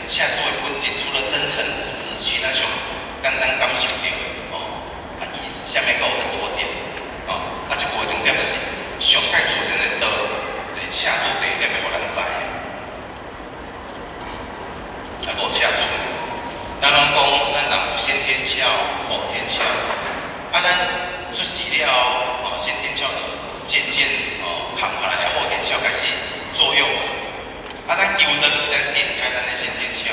车主的本质，除了真诚无私，其他上简单感受到的哦，伊啥物都有很多点哦，这个重点就是上界自然的道，就是车主第一点要互咱知的。还无车主，咱拢讲咱人有先天巧、后天巧，咱出世了哦，先天巧就渐渐哦扛下来，后天巧开始作用嘛。咱求道是咱点开咱的先天巧，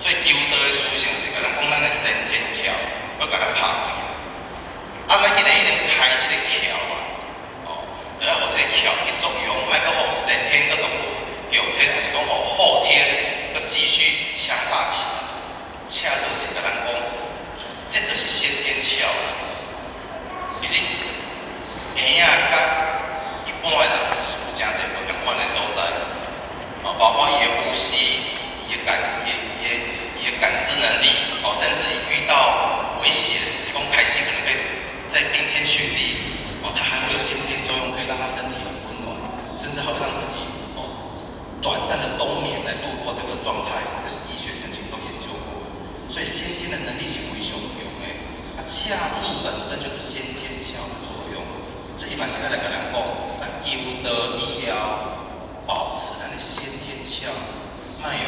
所以求道的思想是甲咱讲咱的先天巧，要甲咱拍开。咱今日已经开这个窍啊，哦，就要互这个窍去作用，莫阁互先天阁动后天，还是讲互后天阁继续强大起来。恰就是甲咱讲，这就是先天巧啦。其实婴仔甲一般的人是有真侪无共款的所在。包括伊的呼吸、伊的感知能力，哦，甚至遇到危险，是讲开始可能会在冰天雪地，哦，它还会有先天作用，可以让他身体很温暖，甚至还会让自己短暂的冬眠来度过这个状态，这是医学曾经都研究过。所以先天的能力是非常强的，恰助本身就是先天巧的作用，所以嘛是要来甲人讲，求道以后。保持咱的先天巧，莫有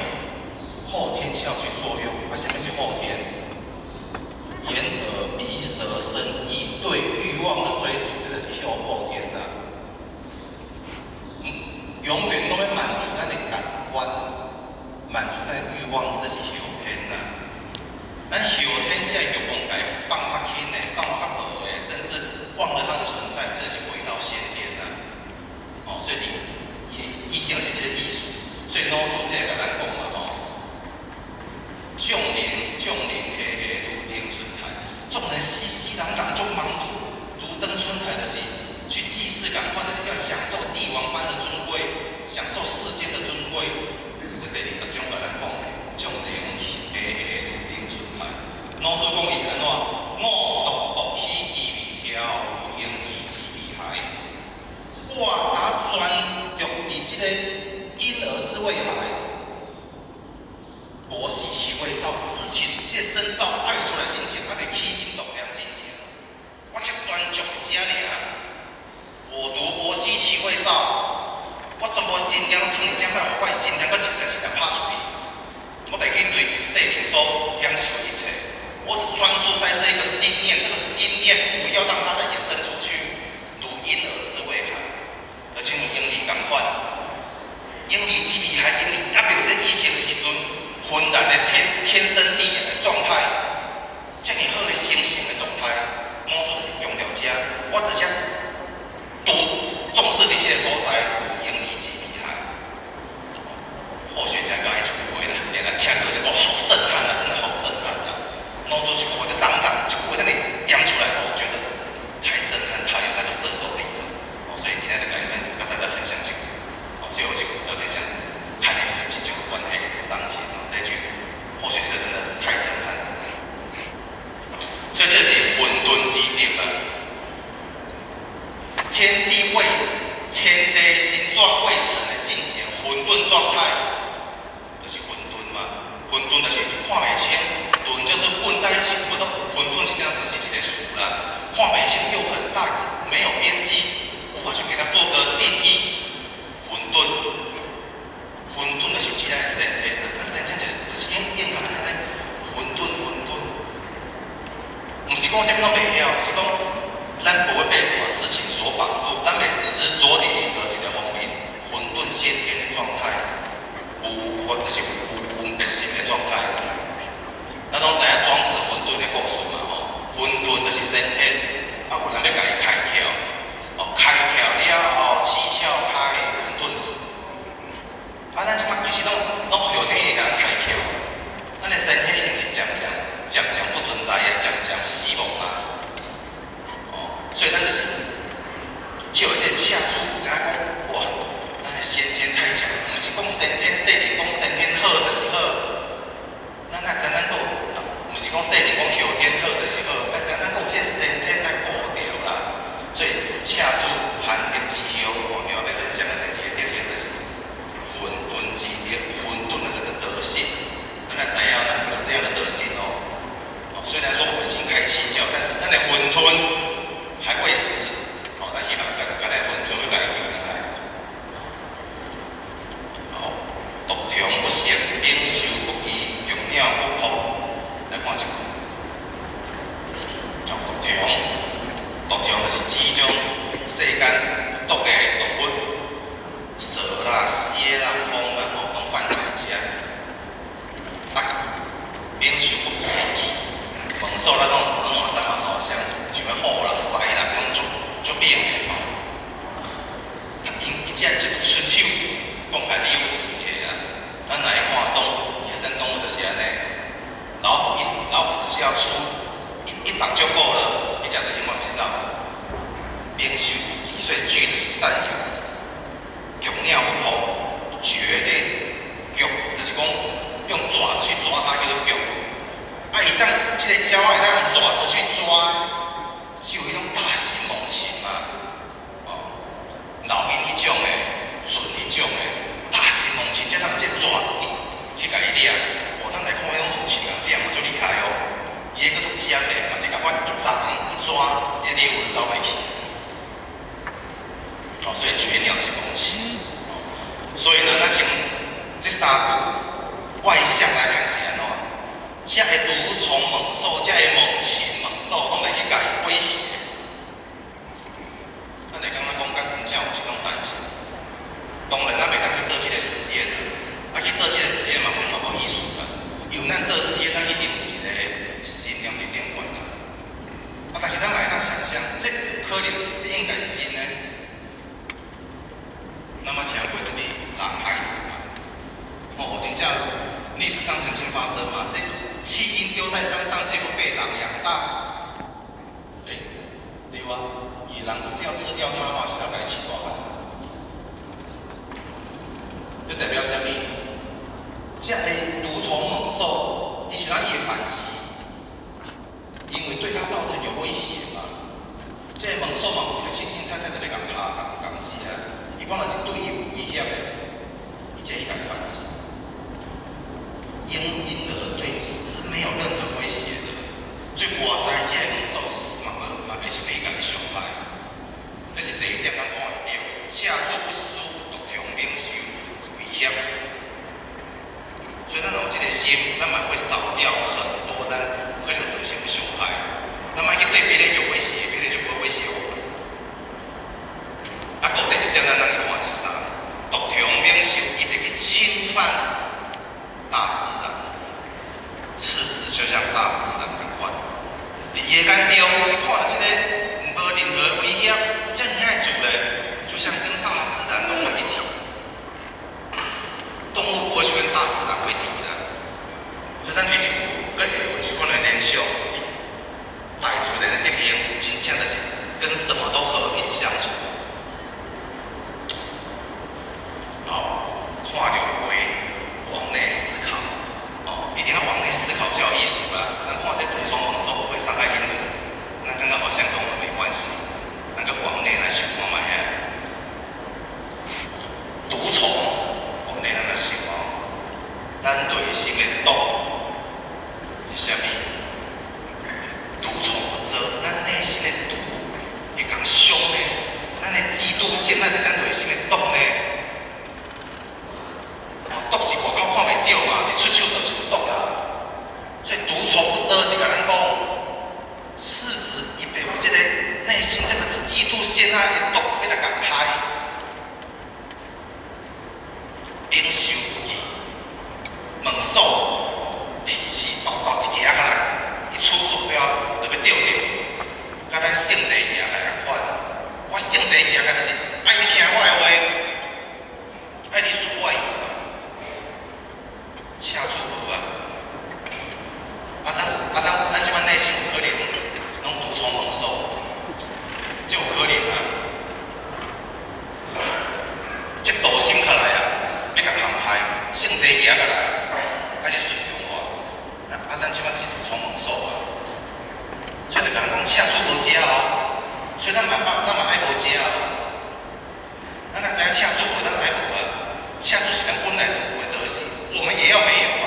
后天巧去作用。什么是后天？眼、耳、鼻、舌、身、意对欲望的追逐，这个是后天呐。永远都要满足咱的感官，满足咱的欲望，这是后天呐。咱后天才会讲解放较轻的，放较无的，甚至忘了它的存在，这是回到先天呐。哦，所以已经是这个意思，所以老祖才会甲咱讲嘛吼，众人黑黑，如灯春台。众人熙攘攘，种忙碌，如灯春台，就是去祭祀感官，就是要享受帝王般的尊贵，享受世间的尊贵。这第20种甲咱讲的，众人黑黑，如灯春台。老祖讲伊是安怎？五毒毒气地未调，如婴儿之未孩。我打专注伫这个婴儿之未孩，婆媳其未造，事情这个征兆爱出来之前，还未起心动念之前，我才专注这尔。我读婆媳其未造，我全部心念拢放伫这摆，我的心念搁一点一点拍出去，我袂去追求世人所享受的一切，我是专注在这个心念，这个心念不要让它再延伸出去，如婴儿之未孩。就像婴儿同款，婴儿之未孩，婴儿还袂有这意识的时阵，浑然的天生地然的状态，这么好的生性的状态，老祖是强调这，我只想多重视这些所在，如婴儿之未孩。或许才讲一句话啦，点来听就是好震撼啊，真的好震撼啊！老祖一句话就当一句话在那里点出来，我觉得太震撼，太有那个摄受力了。所以今天就跟大家分享这个，最后这个要分享看你们这几个关系的章节，这句或许这个真的太震撼了。所以这是混沌之点啊，天地形状未成的境界，混沌状态就是混沌嘛，混沌就是看袂清，沌就是混在一起，什么都混沌，实际上是一个词啦，看袂清又很大，没有边际。无法去给它做个定义，混沌就是其他的先天，先天就是应该安尼，混沌，唔是讲什么都袂晓，是讲咱不会被什么事情所绑住，咱袂执着伫任何一个方面，混沌先天的状态，就是无分别心的状态。咱拢知影庄子混沌的故事嘛吼，混沌就是先天，有人要甲伊开窍。开窍了后，七窍开，混沌死。咱即摆其实拢后天已经甲咱开窍，咱的身体已经是渐渐不存在的，渐渐死亡啊。所以咱就是就有这个恰主，知影讲哇，咱的先天太强，不是讲先天细人讲先天好就是好，咱知影讲，不是讲细人讲后天好就是好，知影讲这先天爱保掉啦。所以恰主含德之后，我要分享的第二个特性就是混沌之德，混沌的这个德性。数咱拢嘛知嘛吼，像虎啦、狮啦，这种足猛的吼。伊只一出手，讲开理由就是迄个啊。咱来看动物，野生动物就是安尼。老虎只是要出一掌就够了，你讲的永远袂走。免受敌，所以拒就是赞扬。强鸟不破，绝这脚就是讲用爪子去抓它叫做脚。啊，伊当这个鸟啊，会当用爪子去抓，是有迄种大型猛禽嘛。哦，老鹰迄种的，准迄种的，大型猛禽，加上这爪子去甲伊掠。哦，咱来看迄种猛禽甲掠嘛，足厉害哦。伊迄个都尖的，嘛是甲我一掌一抓，迄猎物就走袂去。哦，所以绝鸟是猛禽。哦，所以呢，咱从这三个外向来看是安怎？这个毒虫猛兽，这个猛禽猛兽，拢袂去甲伊威胁。咱会感觉讲，敢真正有这种代志？当然，咱袂当去做这个实验啊，去做这个实验嘛，无意思啊。有咱做实验，咱一定有一个信念伫顶悬啦。啊，但是咱嘛会当想象，这可能是，这应该是真的。那么听过什么狼孩子嘛？哦，真正历史上曾经发生嘛？这弃婴丢在山上，结果被狼养大。对啊，野狼不是要吃掉它吗？是要改起大汉。这代表什么？这个毒虫猛兽，伊是咱伊的反击，因为对它造成有威胁嘛。这个猛兽嘛，不是个轻轻菜菜就要甲拍、甲击啊，一般就是对伊有威胁的，伊才伊甲反击。婴儿对是没有任何威胁的，所以外在这个猛兽嘛袂是要甲伊伤害，这是第一点咱看得到。车主不输，独强免受威胁。所以咱有这个心，咱嘛会少掉很多咱有可能造成的伤害。咱嘛去对别人有威胁，别人就不会威胁我们。啊，搁第二点咱去看是啥？独强免受，伊会去侵犯大自然。赤子就像大自然一款，伫野间中，你看到这个无任何威胁，这样爱做嘞，就像跟大自然融为一体。动物不会去跟大自然为敌的，所以咱对一部跟下有一款的联想，带出来的德行，真正就是跟什么都和平相处。好，看到会往内思考。一定要往内思考才有艺术啦。咱看这毒虫猛兽不会伤害婴儿，那刚刚好像跟我们没关系。那个往内来想看卖啊，毒虫往内咱来想哦，咱内心的毒是啥物？毒虫不蛰，咱内心的毒会更凶呢。咱的嫉妒心，咱是咱内心的毒呢。毒是外口看袂到嘛，一出手就是有毒啦。所以毒虫不蛰是甲咱讲，是指伊袂有这个内心这个嫉妒心啊的毒要来甲害，忍受不义。猛兽脾气暴躁，一压下来，一出手就要钓着，甲咱性地赢来共款。我性地赢甲就是爱你听我的话，爱你顺我意嘛。车主无啊，咱即摆内心有可能拢毒虫猛兽，这有可能啊。这道心起来啊，要甲陷害，性地行起来，爱你顺从我。咱即摆是毒虫猛兽啊，所以就甲咱讲车主无食哦，所以咱嘛爱无食哦。咱若知影车主无，咱就爱无啊。车主是咱本来就有的德行。我们也要没有啊，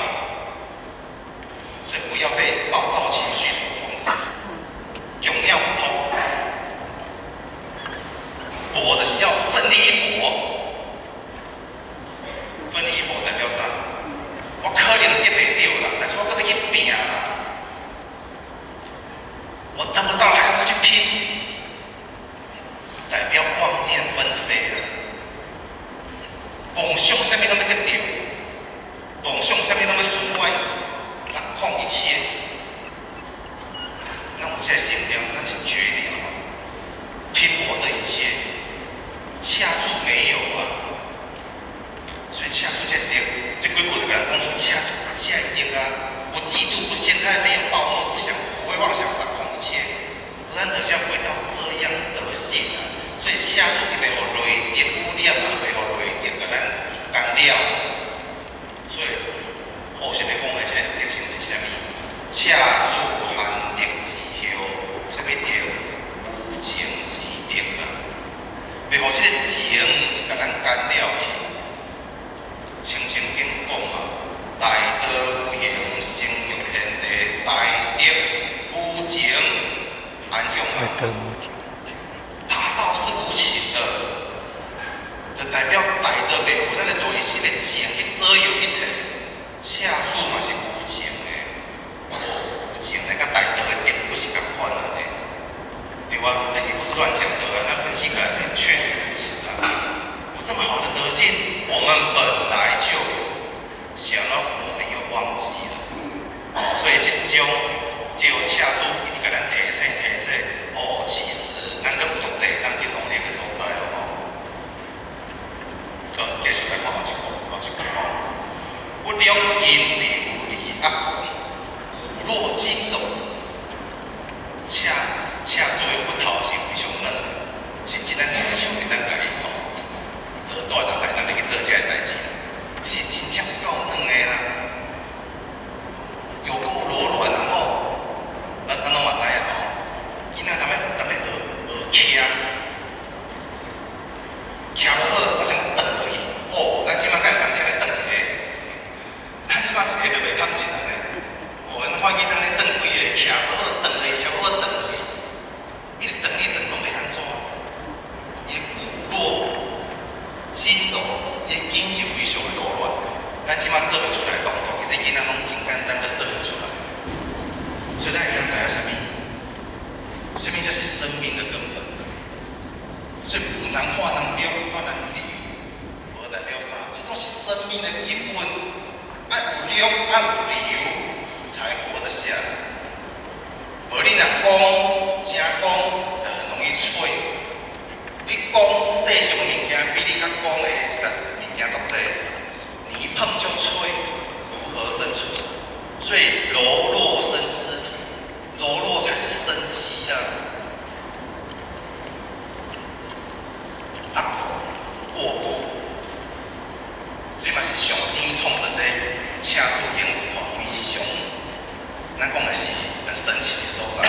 所以不要被暴躁情绪所控制，勇要不破，搏的是要奋力一搏，奋力一搏代表啥？我可能得袂到啦，但是我搁要去拼啦，我得不到还要再去拼，代表妄念纷飞了，梦想什么都要得到。梦想什么都要顺我意，掌控一切。会妄想掌控一切，咱就是要回到这样的德性啊。所以车主伊袂互雷电污染啊，袂互雷电甲咱干扰。所以后续要讲的一个特性是啥物？车主含德之后有啥物德？无情之德啊，袂互即个情甲咱干扰去。清经讲啊，大道无形，生育天地，大德无情，安用啊。大道是无情的，就代表大道袂有咱的内心的情去左右一切。车主嘛是无情的，无情的，甲大道的德有是共款啊的，对吧？这也不是乱讲的啊，那分析可能确实如此啊。有这么好的德性，我们本来就有，想到我们又忘记了，所以这种借由车主一直甲咱提醒。其实咱阁有足济当去努力的所在哦。好，继续来看后一句哦。不良因流离恶亡，骨落筋肉。车主的骨头是非常软，甚至咱一个手咱家己吼做断啊，还当去做这个代志，这是真正够软的啦，有够柔软，然后咱拢嘛知影吼，囡仔踮咧学徛无好，我想转落去，哦，咱即马敢会感觉咧转一个，咱即马一个就袂堪进来咧，哦，咱看见咱咧转几个，徛无好转落去，徛无好转落去，一直转拢袂安怎？伊骨落筋柔，伊筋是非常柔软的，咱即马做袂出来动作，其实囡仔拢真简单就做会出来，所以咱会当知影啥物？什么才是生命的根本？所以唔通看人弱，看人理，无代表啥，这都是生命的基本。爱有弱，爱有理，才活得下来。无你若讲，真讲，就很容易吹。你讲世上物件比你较讲的这个物件都多，你一碰就吹，如何生存？所以柔弱生肢体，柔弱才是生机啊。过骨，这嘛是上天创造的车主应用吼，非常，咱讲的是很神奇的所在。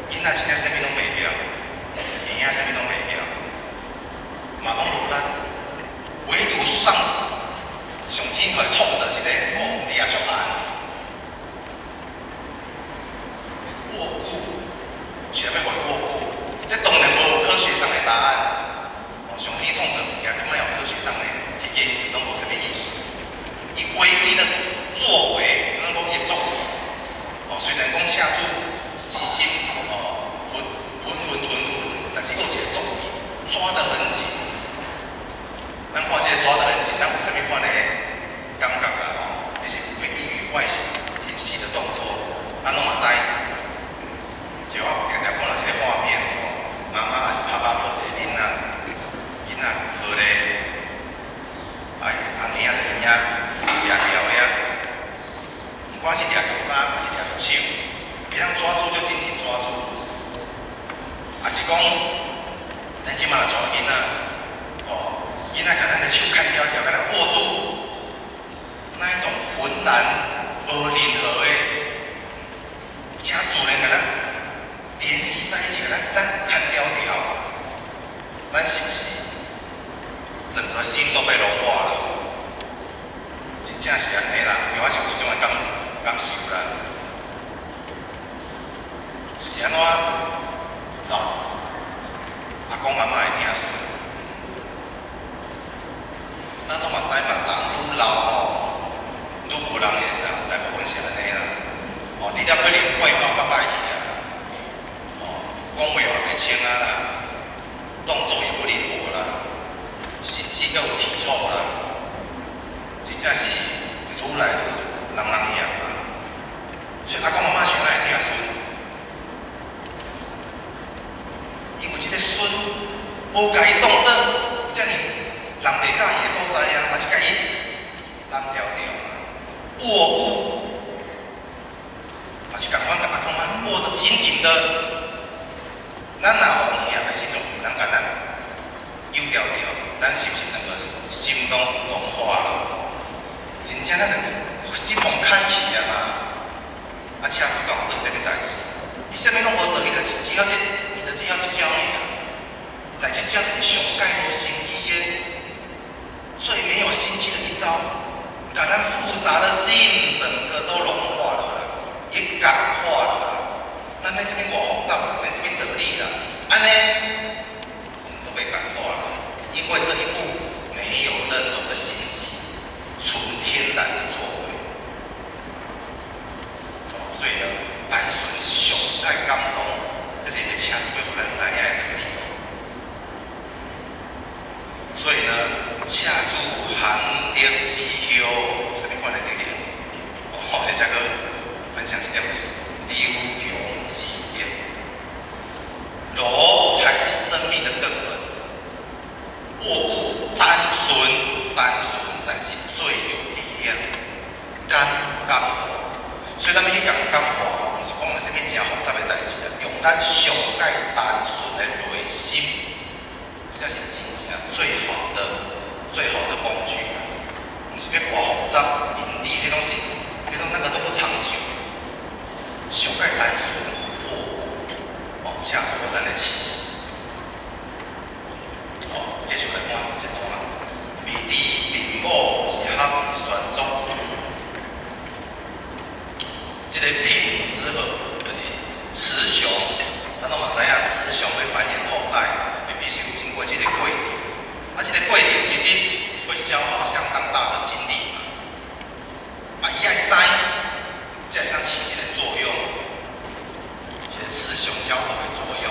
囡仔真正啥物拢袂晓，婴仔啥物拢袂晓，嘛拢无咱，唯独上天互伊创造一个，哦，你也足难。过骨，是要互伊过骨，这当然无有科学上的答案。上天创造物件，即摆有科学上的迄个拢无啥物意思。伊唯一的作为，咱讲伊作为，虽然讲车主之心混沌，但是有一个作为，抓得很紧。咱看这个抓得很紧，咱有啥物款的感觉啦？就是唯一与外联系的动作，咱拢嘛知。就我常常看到一个画面，妈妈也是拍抱一个囡仔。好咧，哎，安尼啊，就安尼啊，掠条的啊，不管是掠条衫，还是掠条手，会当抓住就紧紧抓住。也是讲，咱即马来带囡仔，囡仔甲咱的手牵条条，甲咱握住，那一种浑然无任何的，真自然甲咱联系在一起，甲咱牵条条，咱是不是？整个心都被融化了，真正是安尼啦，因为我是有这种的感受啦。是安怎？老阿公阿嬷会疼孙，咱拢嘛知嘛，人愈老吼，愈无人缘啦，大部分是安尼啦。除了可能外貌较歹去啊，讲话嘛袂清啊啦，动作也不灵活啦。甚至阁有体臭啦，真正是愈来愈人嫌啊！所以阿公阿嬷是爱疼孙，因为这个孙无甲伊当做有遮尔人袂介意的所在啊，嘛是甲伊揽条条啊，握骨，嘛是共款甲阿公阿嬷紧紧的，咱若红兄的时阵，咱甲咱丢掉掉，咱是不是整个心拢融化了？真正咱心风看起啊嘛，啊车主讲做啥物代志？伊啥物拢无做，伊就只晓去教你啊。但这招是上盖无心机的，最没有心机的一招，把咱复杂的心整个都融化了啦，也感化了啦。咱没什么外复杂啦，没什么得力啦，安尼我们都被感化了，因为这一步没有任何的心机，纯天然的作为。所以呢，单纯上盖感动，就是要请这位互咱知影的能力。所以呢，车主行得之后，什么款的经验？我这个分享一点就是流中之业，柔才是生命的根本。握物单纯，但是最有力量。甘化，所以咱们去讲甘化，不是讲什么真复杂的代志啦，用咱上盖单纯的内心。这是真正最好的工具，不是要偌复杂、名利，迄种是，那个都不长久。上盖单纯握物，恰出了咱的气势。继续来看这段，未知父母一合而宣宗。这个品之和，就是雌雄，咱拢嘛知影，雌雄要繁衍后代。必须经过这个过程，这个过程其实会消耗相当大的精力嘛。伊爱知，才会当起这个作用，这个雌雄交合的作用。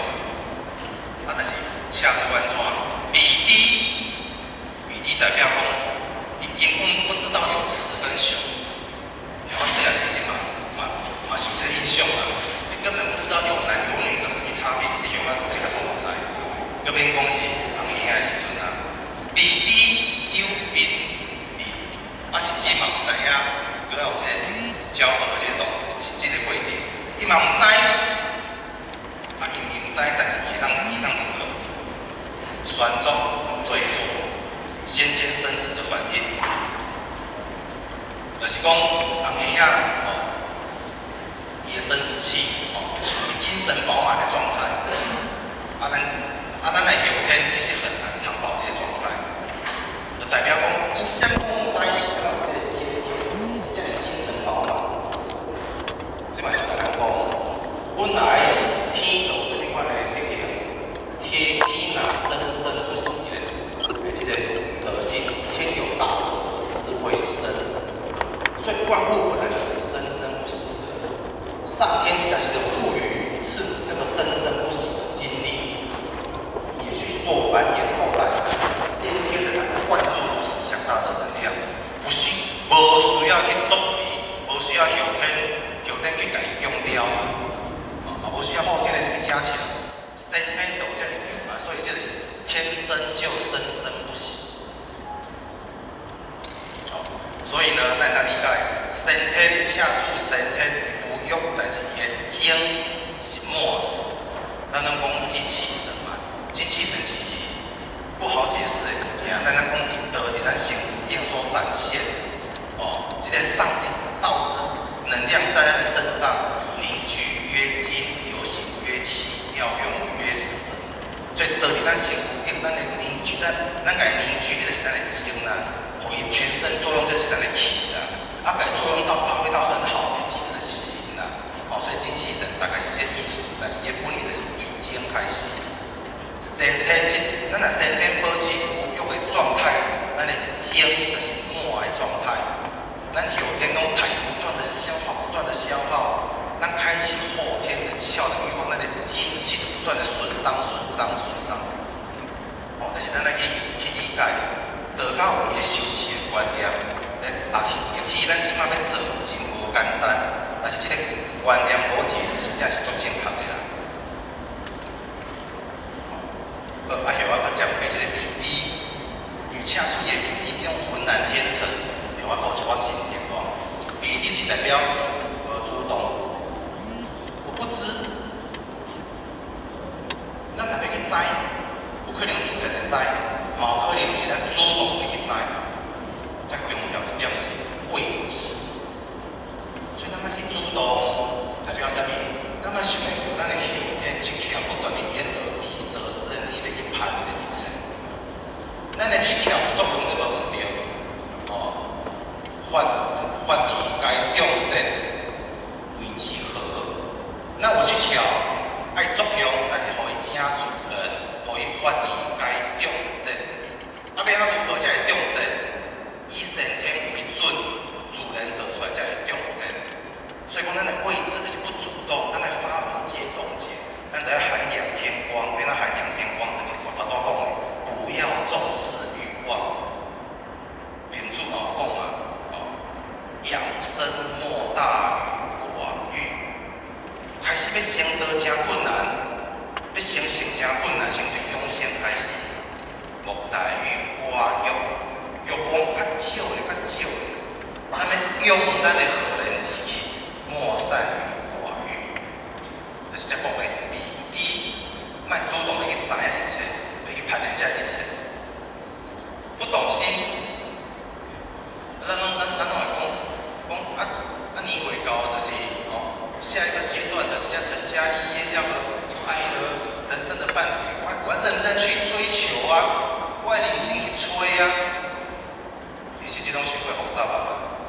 但是恰是安怎？未知代表讲，伊根本不知道有雌跟雄。我细汉其实嘛受这个影响啦，你根本不知道有男有女有什么差别，你有我细汉都无知。要免讲是红兄的时阵啊，未知有病味，甚至嘛唔知影，佮有这个交合这个过程，伊嘛唔知，伊唔知，但是伊当如何？宣宗做先天生殖的反应，就是讲红兄伊的生殖器处于精神饱满的状态，咱的后天其实很难长保这个状态，就代表讲，伊相当在于这个先天，这个精神饱满。这嘛是甲咱讲，本来天道这边款的力量，天若生不息的，这个德性，天有大德，智慧生，所以万物本来就是生不息的。上天既然是个赋予赐予这个生不息的精力。做繁衍后代，先天的来灌注如此强大的能量，无需要去作为，无需要后天去甲伊强调，无需要后天的什么加强，先天就有这力量嘛，所以这是天生就生不息。所以呢，咱来理解，先天恰主先天伊不育，但是伊的精是满，咱讲精气神嘛。精气神是不好解释的物件，但咱讲伫道伫咱身躯顶所展现，这个上帝道之能量在咱的身上凝聚约精，流行约气，妙用约神。所以道伫咱身躯顶，咱的凝聚咱甲凝聚，迄就是咱的精啦，互伊全身作用，这是咱的气啦，甲伊作用到发挥到很好的极致的是心啦。所以精气神大概是这个意思，但是伊本来就是对精开始。先天咱若先天保持无育的状态，咱的精就是满的状态。咱后天拢体不断的消耗，咱开启后天的窍的欲望，咱的精气不断的损伤。这是咱来去理解道教有伊的修持的观念。也许咱即摆要做真无简单，但是这个观念逻辑真正是足正确的啦。后我再对这个比比，与恰出的比比这种浑然天成，像我讲一寡心得比比是代表无主动，我不知，知，有可能自然会知，嘛有可能是咱主动会去知。最重要一点就是位置，所以咱要去主动，代表啥物？咱要想要用咱的后天技巧，不断的沿而地设身意的去判断一切。咱的技巧作用是无唔对，法理该重责为之何？咱有技巧爱作用，但是互伊正主人，互伊法理该重责。要如何才会重责？以先天为准，主人做出来才会重责。所以讲，咱的位置就是不主动，咱来发明界中结，咱得要涵养天光。变到涵养天光，就是我头拄讲的，不要重视欲望。原著讲养生莫大于寡欲。开始要升道真困难，要成圣真困难，先对养生开始。莫大于寡欲。欲望较少咧，较少咧。咱要用咱的和人之气，莫善于寡欲。就是这讲的，你莫主动的去知影一切，要去判断这一切。不动心，咱拢会讲年岁到，就是下一个阶段就是要成家立业，要个爱的人生的伴侣，我要认真去追求啊，我要认真去吹啊。其实这种想法复杂啊，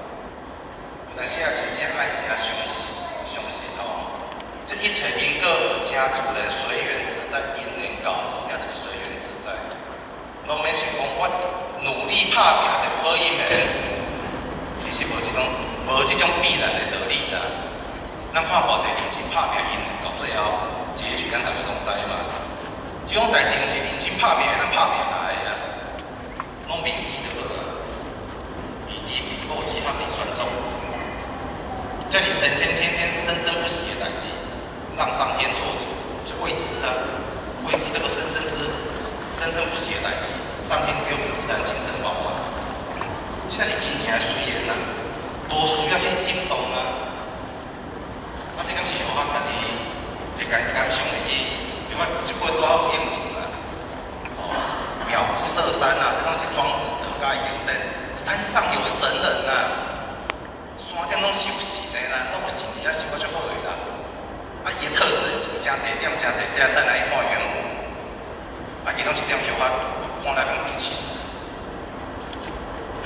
但是真正爱真相信这一切因果家主人随缘自在，因缘到，真正就是随缘自在。拢免想讲我努力打拼就好一面，其实无这种必然的道理啦。咱看偌济认真打拼，因缘到最后结局，咱大家拢知嘛。这种代志毋是认真打拼，咱打拼来的啊，拢未必的。比报纸还没算中，叫你天生生不息的代志，让上天做主，所以未知啊，未知这个生生不息的代志，上天给我们自然精神饱满，这才是真正的随缘啊，无需要去心动啊，这敢是互我家己会感想的意，因为这辈都要有应景啊，妙不涉山啊，这拢是庄子德家的经典。山上有神人呐、山顶拢是有神的啦，拢有神伫遐想到足好个啦。伊的特质真侪点，等来看缘故。其中一点是我看来讲第70。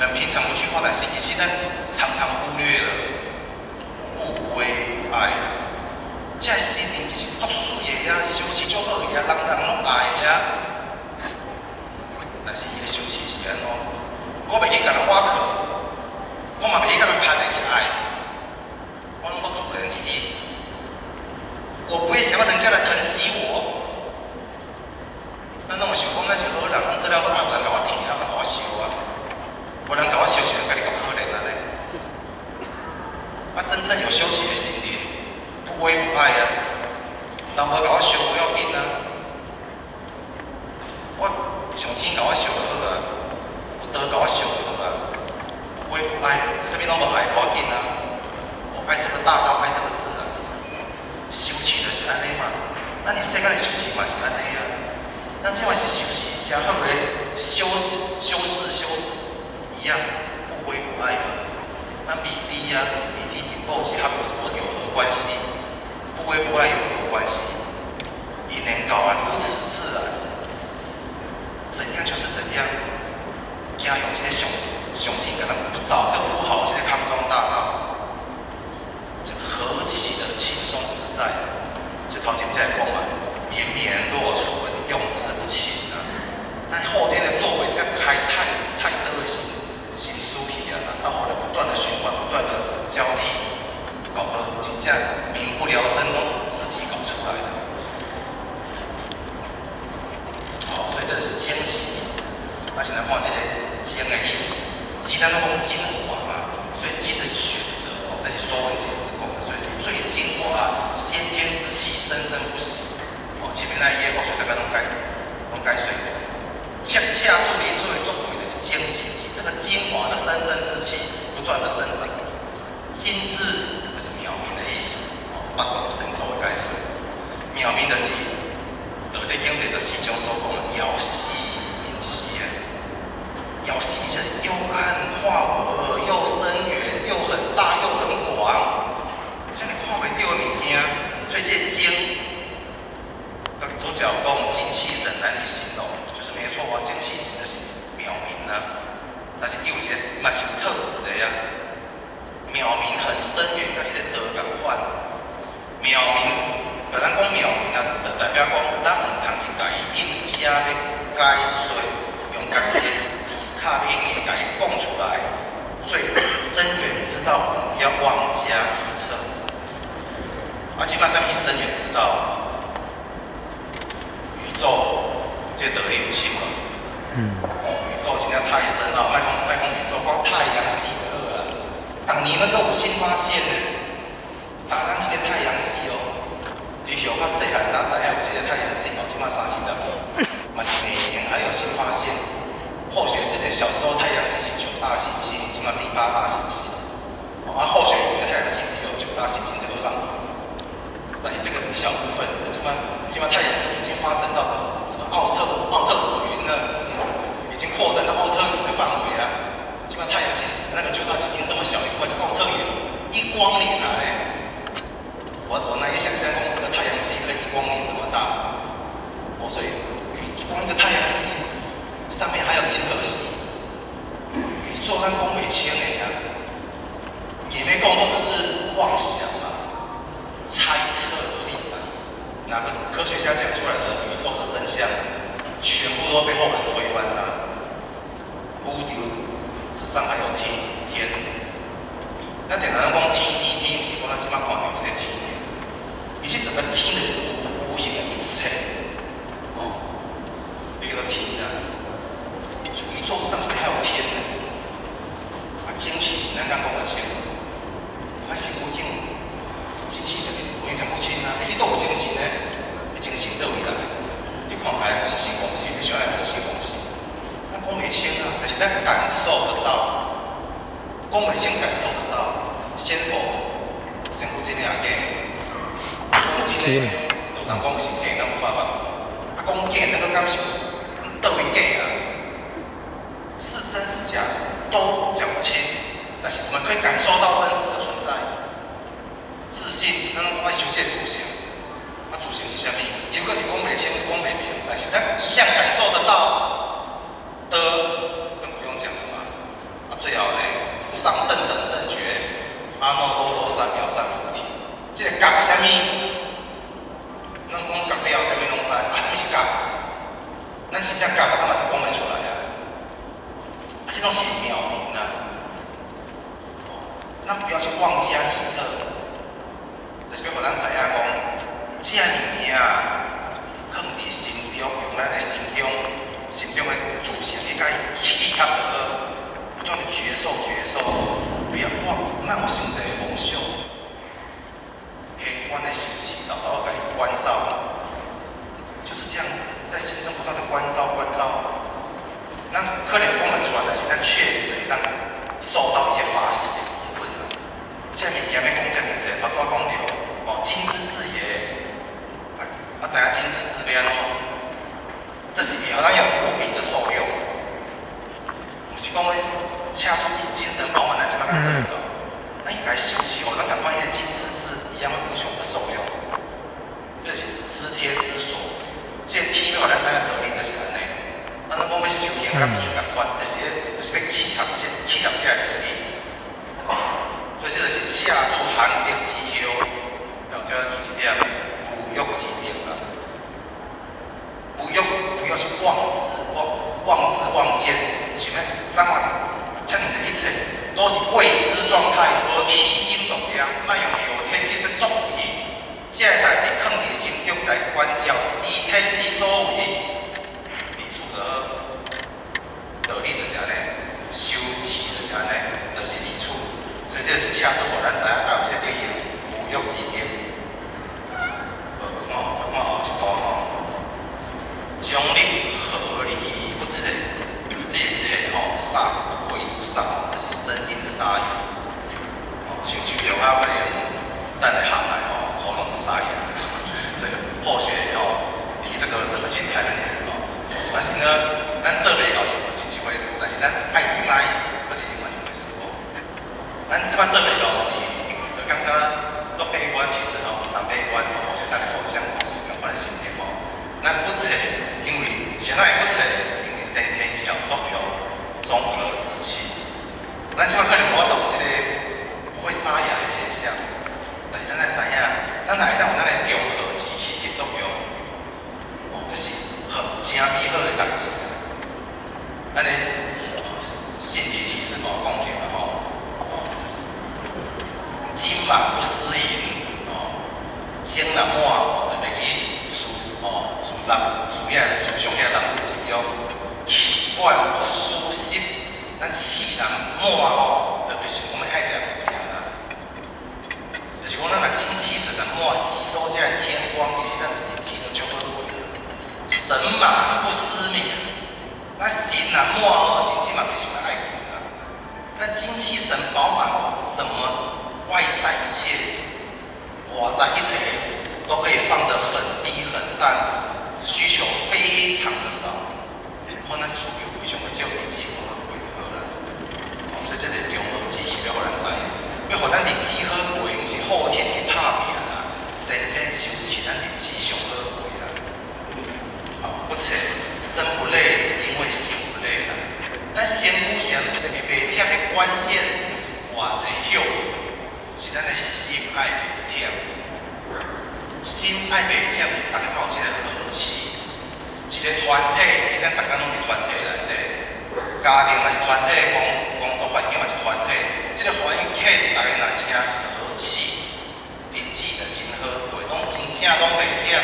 很平常一句话，但是其实咱常常忽略了不为不爱啊。这心灵其实读书的呀，修持足好个呀，人拢爱呀。但是伊的修持是安怎？我袂去甲人挖苦，我嘛袂去甲人攀来去爱，我拢做主人而已。我不会想要人家来疼惜我。咱拢有想讲，咱是好人，咱做了好，有人甲我疼啊，甲我烧啊，无人甲我烧，是甲你足可怜安尼。真正有修持的心灵，不为不爱啊，人无甲我烧不要紧啊，我上天甲我烧就好啊。都甲我想好啊，不为不爱，什么拢无爱，无要紧啊。我爱这个大道，爱这个自然。修持就是安尼嘛，咱你世间的修持嘛是安尼啊。咱这嘛是修持真好个修饰一样，不为不爱嘛。咱米粒啊，米粒比报纸还有什么有何关系？不为不爱有何关系？因缘到啊，如此自然，怎样就是怎样。惊用这个上天给咱造这铺好这个康庄大道，这何其的轻松自在！就头前在讲嘛，绵绵若存，用之不尽啊。那后天的作为，这样太多的心思气啊，到后来不断的循环，不断的交替，搞得真正民不聊生，都自己搞出来的。好，所以这里是经济。那现在看这个经的意思，鸡咱都讲精华嘛，所以精的是选择这是《说文解字》讲的，所以最精华，先天之气，生生不息。前面那一页，所以大家拢解说过。恰注离出的作为的是精气体，这个精华的生生之气不断的生长。精致就是妙明的意思，八斗神州的解说。妙明就是《道德经》第14就是种所讲的枵死饮食啊，枵死就是又暗看无，又深远，又很大，又很广，这你看袂到的物件，所以这个精，都讲精气神难以形容，就是没错啊，精气神就是渺冥啊，但是有些嘛是有特质的呀，渺冥很深远，甲这个道共款，渺冥。甲咱讲妙明啊，就代表讲咱唔通去甲伊应遮要解说，用家己的理卡应嘅甲伊讲出来。所以深远之道不要妄加臆测。啊，即摆啥物深远之道？宇宙这道理有深无？宇宙真正太深了，莫讲宇宙，光太阳系就好啊。当年那个有新发现呢，打咱一个太阳系哦。伫后较细汉，咱知影有一个太阳系哦，即马30-40年，嘛是每年还有新发现。或许这个小时候太阳系是9大行星，即马第8大行星。或许有的太阳系只有9大行星这个范围，但是这个是一小部分。即马太阳系已经发展到什么奥特什么云了，已经扩展到奥特云的范围啊。即马太阳系那个9大行星这么小一块，是奥特云1光年啊我难以想象，那个太阳系可以1光年这么大，所以光一个太阳系上面还有银河系，宇宙咱讲袂清的啊，也没讲都只是妄想啊，猜测而已啊。哪个科学家讲出来的宇宙是真相，全部都被后人推翻了。不丢，世上还有天，那点咱讲天，不是讲咱即摆看到这个天。而且整个天就是无形的一切，那个天啊，宇宙上是还有天的，精气是咱讲的清，身躯顶精气神有影讲不清啊，你都有精神呢，你精神倒位来，你看开公司，你想爱公司，咱讲袂清啊，但是咱感受得到，讲袂清感受得到，先佛身躯这两个。讲真诶，就人讲是假，咱有法法。讲假，咱个感受倒位假啊？是真是假都讲不清，但是我们可以感受到真实的存在。自信，咱讲爱修这主性，主性是啥物？如果是讲袂清、讲袂明，但是咱一样感受得到的，更不用讲了嘛。最后呢，无上正等正觉，阿耨多罗三藐三菩提。这个觉是啥物？咱讲觉了，啥物拢知，啥物是觉？咱真正觉，我感觉是讲袂出来啊。这拢是渺冥啊。咱不要去妄加臆测，就是要互咱知影讲，这物件放伫心中，用咱的心中的自性，你甲伊契合就好，不断的觉受，不要妄，莫有伤济妄想。黑观的心气，牢牢地关照，就是这样子，在心中不断的关照。咱可能讲袂出来，但是咱确实会当受到伊的法喜的滋润啊。这物件要讲遮尔济，头拄讲到金之至也，知影金之至要安怎？这是会互咱有无比的受用，毋是讲车主精神饱满，咱即摆甲做到。咱应该修持，咱赶快迄个金之至一样会无穷的受用。这是知天之所，这个天要互咱知影道理就是安尼。咱讲要修行，甲天共款，就是要契合这个道理。所以这就是恰出寒冰之休，要这第一点，不欲之定啊。不要去妄见，想要掌握遮尔一切。都是未知状态，无起心动念，莫用若满哦，就袂去事上遐人就是叫气管不舒适，咱气人满吼，特别是我们爱食物件啦，就是讲咱若精气神若满，吸收这天光，其实咱日子就足好过啦。神嘛不失眠，咱神若满吼，神经嘛袂想要爱困啦。但精气神饱满哦，什么外在一切、外在一切都可以放得很低很淡，需求非常的少，可能属于非常的少日子过好过就好啦。所以这是中和之气要互咱知，要互咱日子好过，毋是后天去拍拼啦，先天修持咱日子上好过啦。不切身不累，是因为心不累啦。咱身躯上袂忝的关键，不是外在休息，是咱的心爱袂忝。心爱袂忝，是大家有一个和气，一个团体，是咱大家拢伫团体内底，家庭嘛是团体，工作环境嘛是团体，这个环境大家若真和气，日子就真好过，拢真正拢袂忝。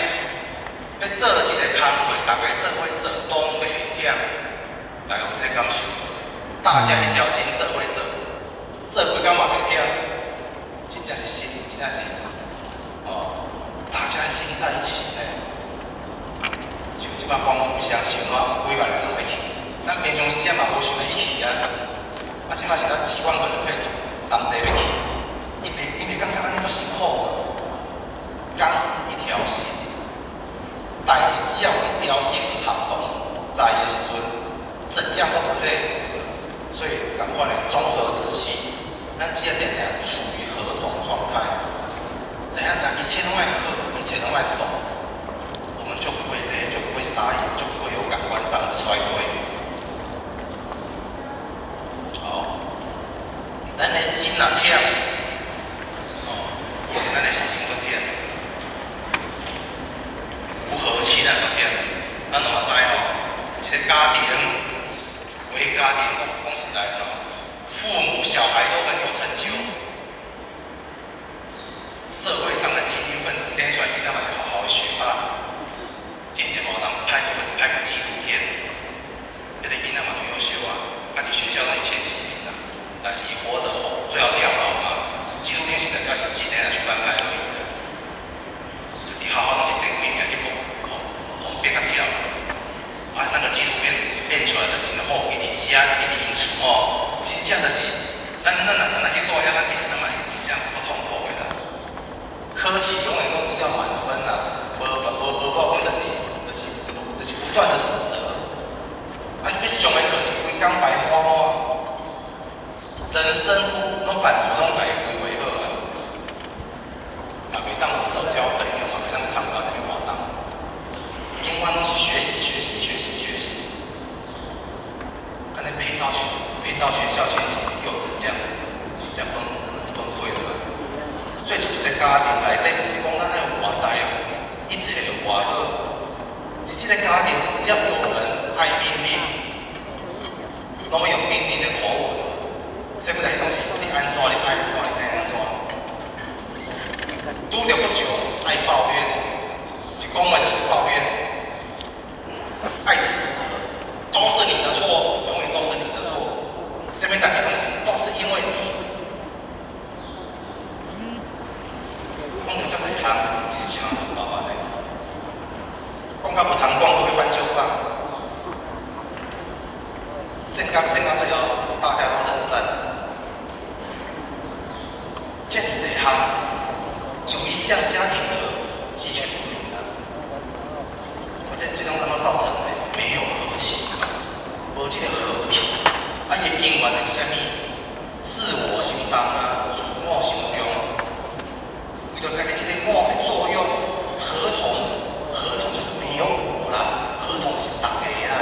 要做一个工课，大家做伙做，拢袂忝。大家有这个感受无？大家一条心做伙做，做几工嘛袂忝，真正是心，真正是大家心在一起呢。像即摆光复乡，想啊几万人来去，咱平常时啊嘛无想要去啊，即摆是咱几万个人要去，同齐要去，因为感觉安尼足辛苦嘛。刚是一条心，代志只要有一条心合同在的时阵，怎样都不累。所以赶快呢，综合之气，咱只要定定处于合同状态，怎样一切都爱合，一切都爱动，我们就不会累，就不会撒野，就不会有感官上的衰退。好，咱的心若忝，咱的心都忝，有和气咱就忝。咱都嘛知吼，一个家庭为家庭讲实在吼，父母小孩都很有成就。社会上的精英分子生出来，囡仔嘛是好好的学霸。之前有人拍个纪录片，迄个囡仔嘛都优秀啊，伫学校拢是前几名啊。但是伊活得最后跳楼嘛，纪录片是人家是纪念去翻拍而已的。伫学校拢是前几名，结果红变甲跳。那个纪录片演出来就是一直食，一直因厝真正就是咱去住遐，咱其实咱嘛真正不痛苦的啦。科技永远都是要满分啦，无报分就是不断的指责。你上的课是规工白花花，人生拢版图拢家己规划好啊，嘛袂当有社交朋友，嘛袂当参加什么活动，永远拢是学习。安尼拼到全校前几名又怎样？真正真的是崩溃了。所以一个家庭内底，不是讲咱爱有外在一切有外好，是这个家庭只要有人爱命令，拢会有命令的口吻，什么代志拢是你安怎，你爱安怎，你爱安怎。拄着不久爱抱怨，一讲话就是抱怨，爱指责，都是你的错，永远都是你的错。什么代志拢是都是因为你。讲有遮侪项，其实一项很麻烦的。讲到不通讲，都会翻旧账。正到最后，大家都冷战。这几项，有一项家庭的鸡犬不宁啊，这种怎么造成的？没有和气，无这个和气，伊的根源就是啥物？自我相当啊，自我相中。为着家己这个我的作用，合同就是没有我啦，合同是大家啦，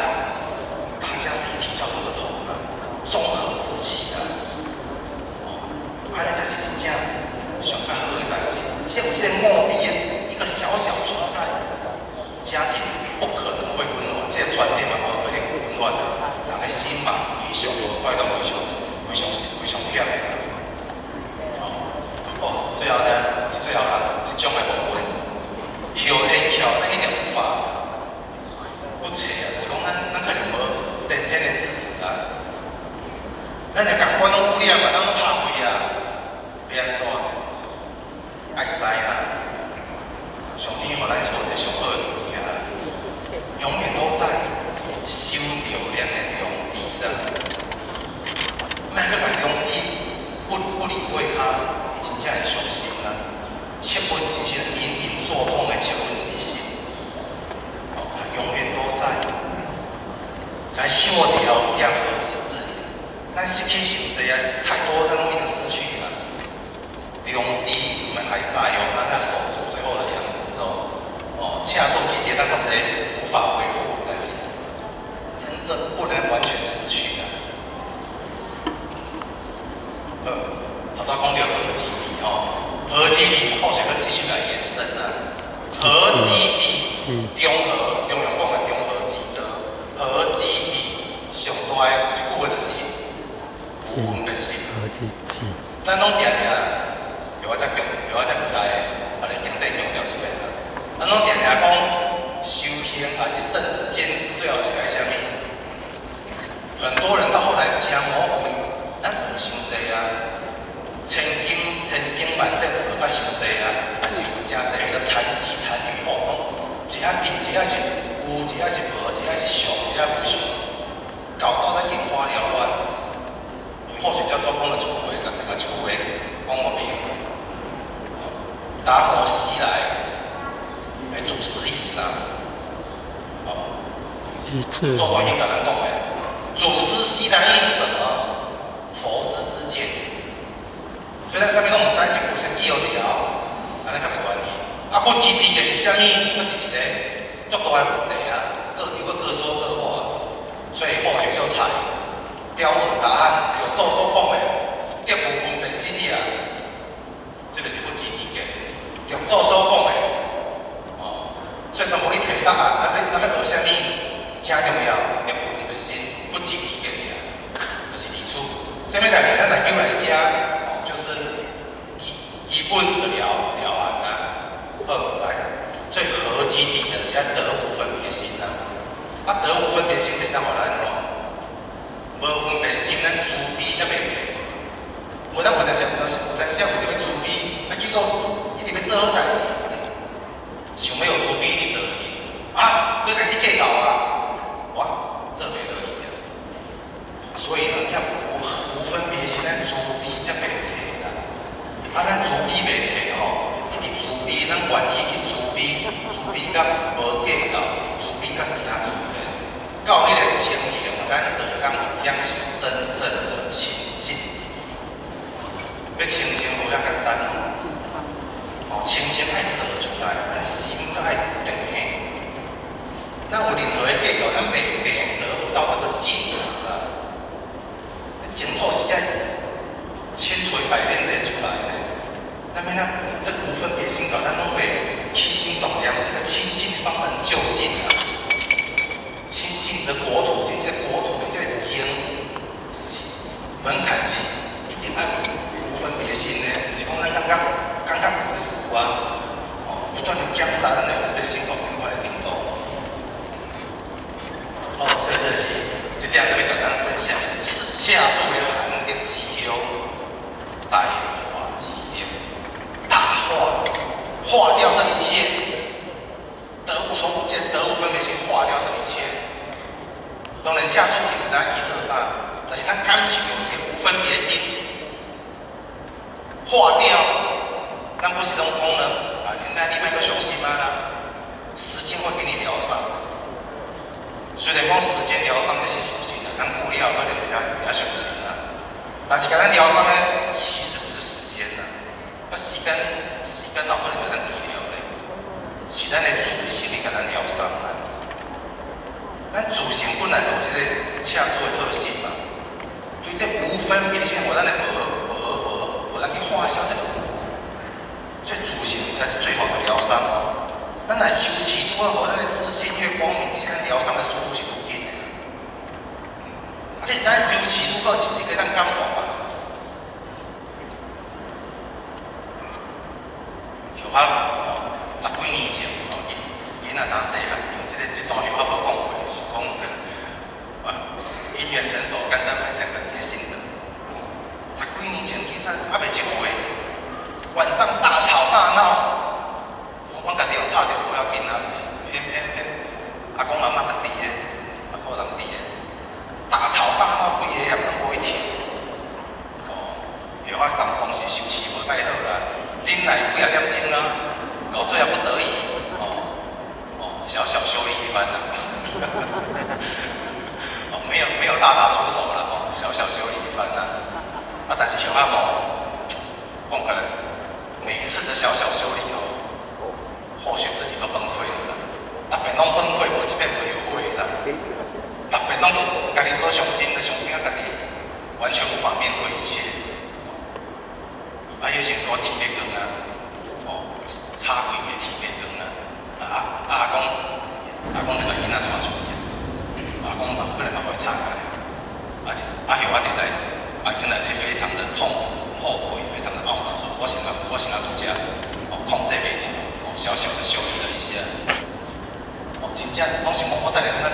大家是一体叫合同啊，综合之气啊。安尼才是真正上较好的代志。只要有这个我伫一个小小存在，家庭不可能会温暖，这个团体嘛无可能有温暖的，人的心嘛非常无快乐，非常忝的啦。最后呢，是最后啦，是种的部分。咱的感官拢污染嘛，咱拢拍开啊，要安怎？爱知啦，上天互咱做一个上好的物件啦，永远都在守着咱的良知啦。莫去把良知不理会它，你真正会伤心啦。切分之心，隐隐作痛的切分之心，永远都在。来修掉，一样何止自己？咱失去伤济啊，太多，咱拢已经失去了。良知我们还在哦，咱要守住最后的良知哦。恰做今天，咱都这无法恢复，但是真正不能完全失去的。头先讲到合基地合基地后续要继续来延伸啊。合基地中和，中央讲的中和之道，合基地上大的一句话就是无分别心。咱拢定定，有我才强，有我才古代，把你经典强调一遍啦。咱拢定定讲修行还是正知见，最后是爱啥物？很多人到后来真魔鬼，咱学伤济啊。千经万典学甲伤济啊，还是有真济迄个残机残女一下定，一下是有，一下是无，一下是上，一下无上，搞到咱眼花缭乱。或许叫做讲了一句话，甲大家一句话讲我明，达摩西来，祖师以上，做短音甲咱讲的，祖师西来意是什么？佛师之见。所以咱啥物拢唔知，一句先记好了，安尼较袂关系。佛之地界是啥物？那是一个足大的问题啊，各说各话。所以化学就采标准答案，有做所讲的，结无分别心意啊，这个是佛之地界，有做所讲的，所以全部去找答案，咱要学啥物？真重要，结无分别心，佛之地界啊，就是理出。啥物代志咱来叫来遮。就是基本的了案啊，好来，最合基底的是要得无分别心啊，得无分别心就当互咱无分别心，咱慈悲才袂灭。无咱有阵时为着要慈悲，结果一直要做好代志，想要有慈悲你做落去，佮开始计较啊，哇，做袂落去啊。所以呢，你看无分别心，咱慈悲才袂灭。咱慈悲袂退一直慈悲，咱愿意去慈悲甲无计较，慈悲甲真自然，到迄个情形，咱就当享受真正的清净。要清净无遐简单清净爱做出来，咱心都爱定。咱有任何的计较，咱袂得不到这个净土啦。净土是在千锤百炼炼出来的。那么呢，这个无分别心搞，咱拢被起心动念，这个清净方能就近啊。清净这国土，这个国土的这个经是门槛是一定要无分别心的，不是讲咱感觉就是有啊，不断的检查咱的分别心到什么的程度。所以这是这点特别跟咱分享，恰作为寒的之忧，大化之业。化掉这一切，得无所不见，得无分别心，化掉这一切。当然，下注也在意这上，但是他感情也无分别心，化掉，咱不是拢讲呢？你卖个伤心啊啦，时间会给你疗伤。虽然讲时间疗伤这是属性的，咱过了可能比较伤心啦，但是给咱疗伤呢，其实不是时间啦。时间老可能给咱治疗咧，是咱的自性给咱疗伤啦。咱自性本来就有这个恰做的特性嘛，对这无分别心，咱的无咱去化消这个无，所以自性才是最好的疗伤。咱若修持愈好，咱的自信越光明，而且咱疗伤的速度是愈紧的。你咱修持愈好，甚至可以咱感化嘛。有法10几年前，囡仔当细汉，因为这段有法无讲过，是讲因缘成熟，简单分享一个心得。10几年前囡仔还袂一岁，晚上大吵大闹，阮家己有吵着不要紧啊，偏阿公阿妈搁伫个，阿公人伫个，大吵大闹规个夜拢无去停。哦，后我当时收拾无摆好啦，忍耐几啊点钟啊，到最后不得已，小小修理一番啦。没有大打出手了，小小修理一番啦。但是后仔讲可能每一次的小小修理或许自己都崩溃了啦。特别拢崩溃，无一遍袂后悔啦。特别拢家己都伤心啊，家己完全无法面对一切。有时多天要光啊，差几暝天要光啊。阿公这个囡仔带出去，阿公可能嘛会吵起来，后我就在本来非常的痛苦、后悔，非常的懊恼，说我想要拄只控制袂住，小小的修理了一下，真正拢想讲我等下要怎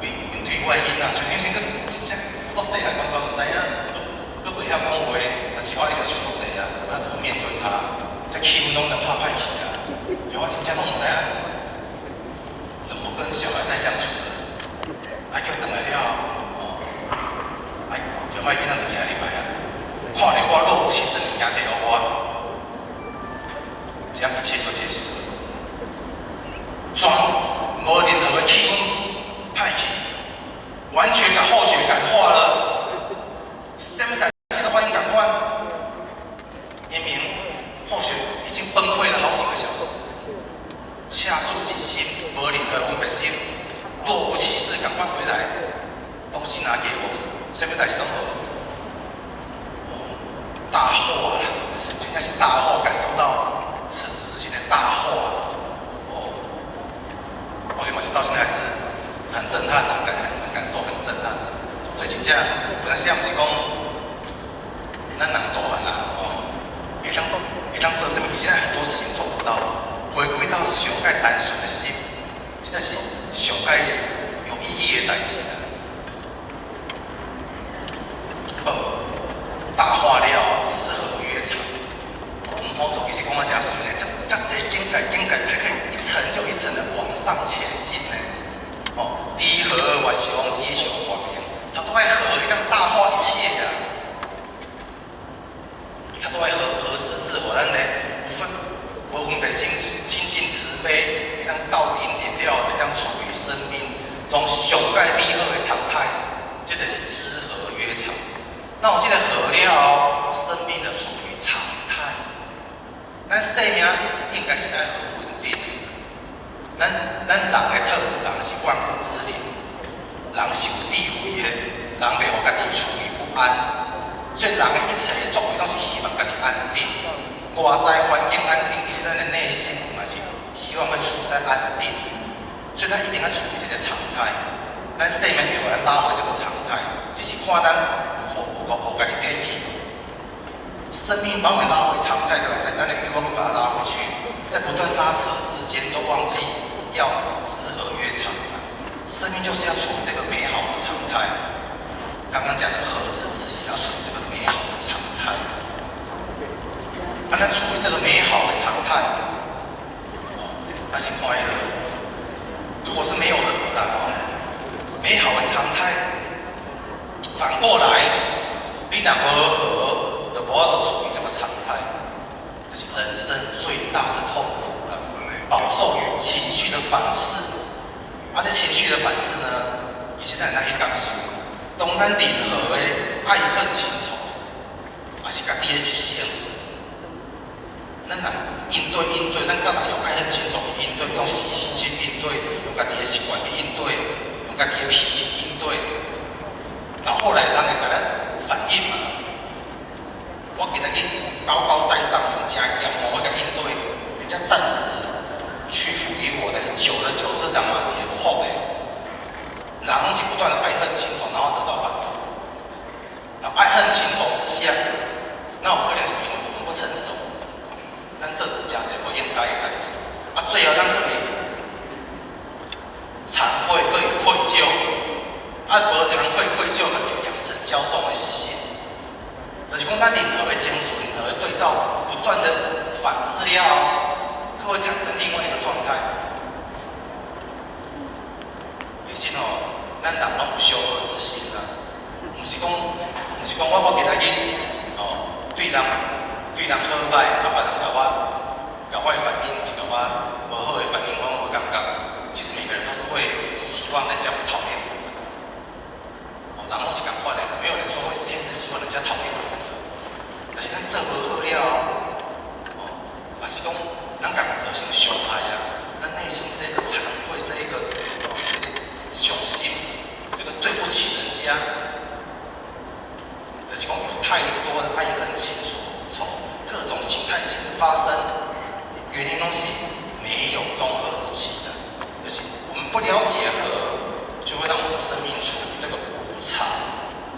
面对我的囡仔，像迄时真正我细汉完全唔知影，佮袂晓讲话，但是我一直想做这啊，我要怎么面对他？这气氛拢在拍歹去啊，我真正拢唔知影怎么跟小孩在相处的，叫等来了，就快囡仔就行入来啊，看着我若有其事物件摕互我，这样一切就结束了，全无任何的气氛歹去，完全把后续感化了，什么代志都反应感化，明明后续已经崩溃了好几个小时，恰住进心，无任何分别心，若无其事赶快回来，东西拿给我，什么代志都无。大祸啊！真正是大祸，感受到赤子之心的大祸啊！我觉得到现在还是很震撼的，感受很震撼的。所以真正本来是不是讲，咱人大汉啊，会当做什么？现在很多事情做不到，回归到上界单纯的心，真的是上界有意义的代志啦。大化了，知和乐长。魔术其实讲啊，真水呢，这境界还可以一层又一层的往上前进呢。低和我希望低修光明，它都爱和一样大化一切呀、它都爱和之至火，咱呢无分别心，亲近慈悲，一当到顶点了，一当处于生命中上界美好的常态，这就是知和乐长。那我记得和了，生命的处于常态。咱生命应该是爱很稳定的。咱人的特质，人是万物之灵，人是有智慧的，人袂互家己处于不安。所以人的一切作为，拢是希望家己安定。外在环境安定，其实咱的内心嘛是希望会处在安定。所以咱一定要处于这个常态。咱生命就互咱拉回这个常态，只是看咱有家己配去。生命把我们拉回常态的，咱的欲望会把它拉回去，在不断拉扯之间，都忘记要知和乐长。生命就是要处于这个美好的常态。刚刚讲的和之至也要处于这个美好的常态。咱处于这个美好的常态，那是快乐。如果是没有和的美好的常态，反过来，你若无和，就无法度处于这个常态，是人生最大的痛苦了。饱受于情绪的反噬，这情绪的反噬呢，以前咱去感受，当咱任何的爱恨情仇，也是家己的习性。咱人应对，咱甲人用爱恨情仇去应对，用习性去应对，用家己的习惯去应对，用家己的脾气应对。到后来，人会甲咱反应嘛。我今日高在上，用真严模去应对，人家暂时屈服于我，但是久而久之，人嘛是会服的。人是不断的爱恨情仇，然后得到反扑。然后爱恨情仇之下，那有可能是因为我们不成熟。咱做真侪不应该的代志，最后咱佫会惭愧，佫会愧疚，无惭愧愧疚，佫会养成骄纵的习性。就是讲咱任何的情绪、任何的对照，不断的反思了后，它会产生另外一个状态。其实咱人拢有小恶之心啦，毋是讲我今仔日对人好歹，别人甲我的反应是甲我无好的反应，我会感觉，其实每个人都是会希望人家不讨厌我们。人拢是共款的，没有人说会天生希望人家讨厌我们。但是咱做无好了还是讲咱家己造成伤害啊，咱内心这个惭愧，这个伤心，这个对不起人家，就是讲有太多的爱恨情仇，从各种形态性的发生，原因都是没有综合之气的，就是我们不了解和，就会让我们的生命处于这个无常，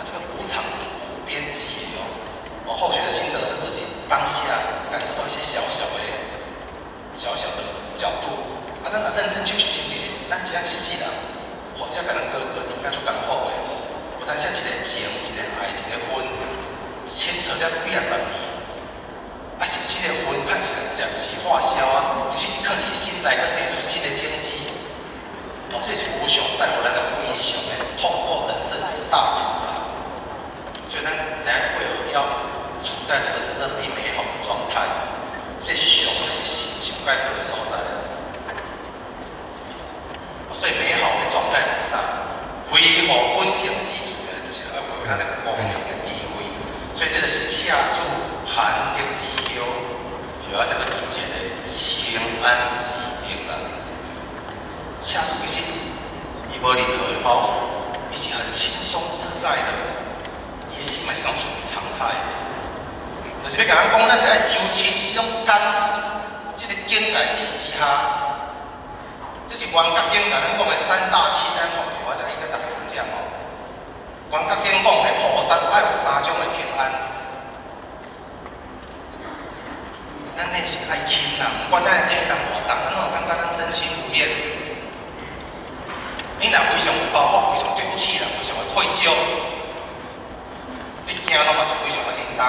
这个无常是无边际的我后学的心得是自己当下感受到一些小小的角度，咱若认真去想，其实咱这样一世人，或者甲人应该就艰苦的，有当时一个情、一个爱、一个婚，牵扯了几啊十年，甚至个婚看起来暂时化消其实伊可能心内阁生出新的荆棘，这是无常带回来的非常的痛苦人生之大苦所以咱知影为何要处在这个生命美好的状态，这上就是上该好的所在所以美好的状态是啥？恢复本性之自然，就是要维护咱的光明的地位。所以这个是恰住含德之标，就要这个理解的清安之德啦。恰住其实伊无任何的包袱，伊是很轻松自在的，伊的心嘛是讲处于常态。就是要甲咱讲，咱在修持这种根，这个境界之下，这是原觉经甲咱讲的三大清安法，我才应该大家分享原觉经讲的菩萨爱有三种的平安，咱内心爱轻啦，不管咱的天重活重，咱拢感觉咱身轻如燕。你若非常有包袱，非常对不起人，非常的愧疚，你惊拢嘛是非常的叮当。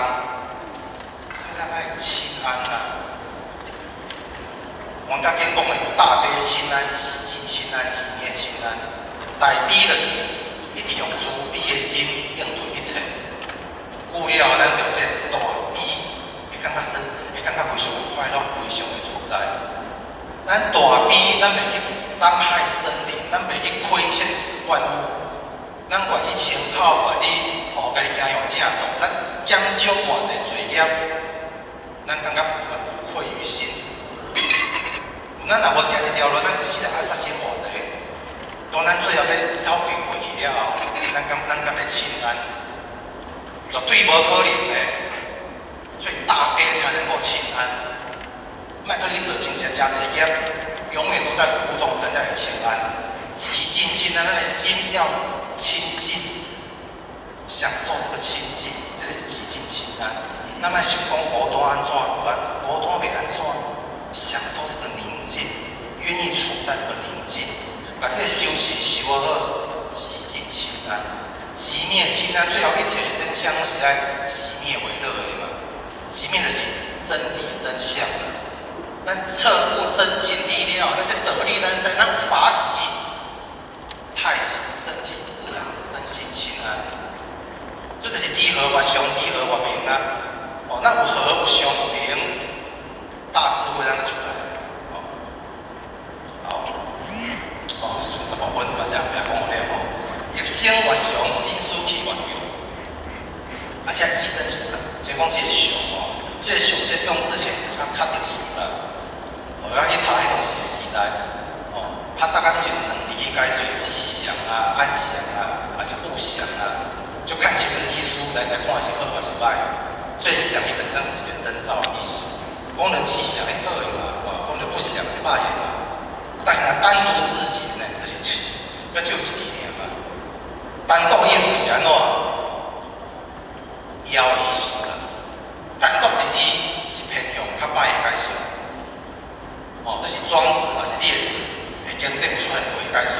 咱爱清安原觉经讲的有大悲清安、极尽清安、极灭清安。大悲就是一直用慈悲的心应对一切。故了，咱就这大悲会感觉非常的快乐，非常的自在。咱大悲，咱袂去伤害生灵，咱袂去亏欠万物。咱愿意亲口愿意家己行用正道，咱减少偌济罪孽。咱感觉我们无愧于心。咱若无行这条路，咱一世人爱杀生偌济。当咱最后要一头气过去了后，咱敢会清安？绝对无可能的。所以大悲才能够清安。莫再去做成真济业，永远都在服务众生，才会清安。极尽清安，咱的心要清净，享受这个清净，这是极尽清安。那么想讲孤单安怎？孤单袂安怎？享受这个宁静，愿意处在这个宁静，把这个修行修好，极尽清安，极灭清安。最后一切的真相都是在极灭为乐的嘛。极灭的是真理真相的。咱彻悟真经理了，咱这得力咱在咱有法喜，太极身体自然身心清安。这就是离合我相，离合我明咱有和有相有明，大智慧咱就出来了。好，算10分，我是后壁讲我了一生我相，心思起愿求。这医生是啥？就讲这个相这个相这用字前是较特殊啦。我要去查迄当时的时代，大概就是两字解说吉祥安详还是不祥就看前面的医书来看是好还是歹。所以祥伊本身有一个征兆的意思，讲了吉祥是好的讲了不祥是歹的但是单独自己呢，那就一字尔单独意思是安怎？妖的意思啦。单独一字是偏向较歹的解说。这是庄子还是列子的经典出现过的解说。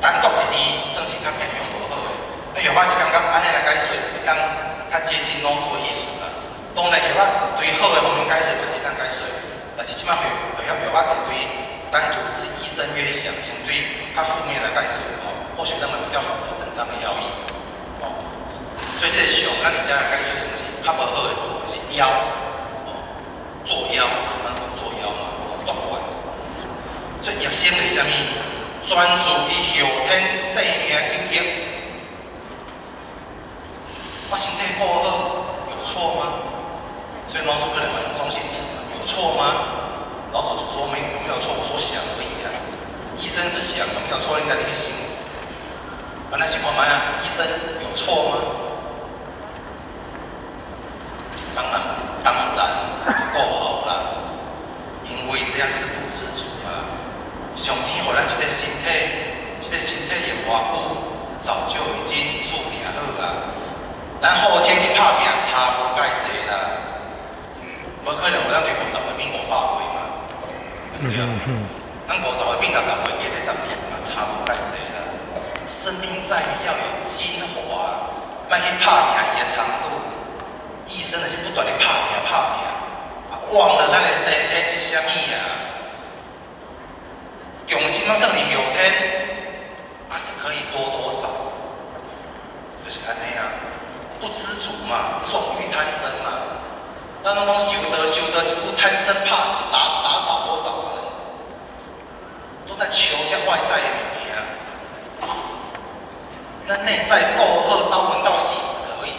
单独一字算是较偏向无好的。有法是感觉安尼来解说，会当较接近脑做艺术啦。当然药仔对好的方面解释嘛是当解释，但是即摆药仔对单独是医生约想，相对较负面的解释或许咱们比较符合正常的药义所以这个上咱而家解释是较无好的，就是妖做妖，咱讲做妖嘛，作怪。所以药生是啥物？专注于后天生命有益。我身体过好，有错吗？所以老师可能用中性词，有错吗？老师说有没有错？我说想而已啊。医生是想，有没有错？应该你去想。那情况嘛，医生有错吗？当然不够好啦，因为这样是不知足嘛。上天互咱这个身体的外骨早就已经注定好啦。咱后天去拍拼差无介济啦，无可能咱对50岁变500岁嘛，对啊。咱50岁变60岁，加这10年嘛，差无介济啦。生命在于要有精华，莫去拍拼伊的长度。医生就是不断的拍拼，忘了咱的身体是啥物啊？重心要放伫后天，是可以多少，就是安尼啊。不知足嘛，纵欲贪生嘛。咱拢讲修德，一副贪生怕死，打倒多少人，都在求这外在的物件。咱内在够好，朝闻道夕死可以。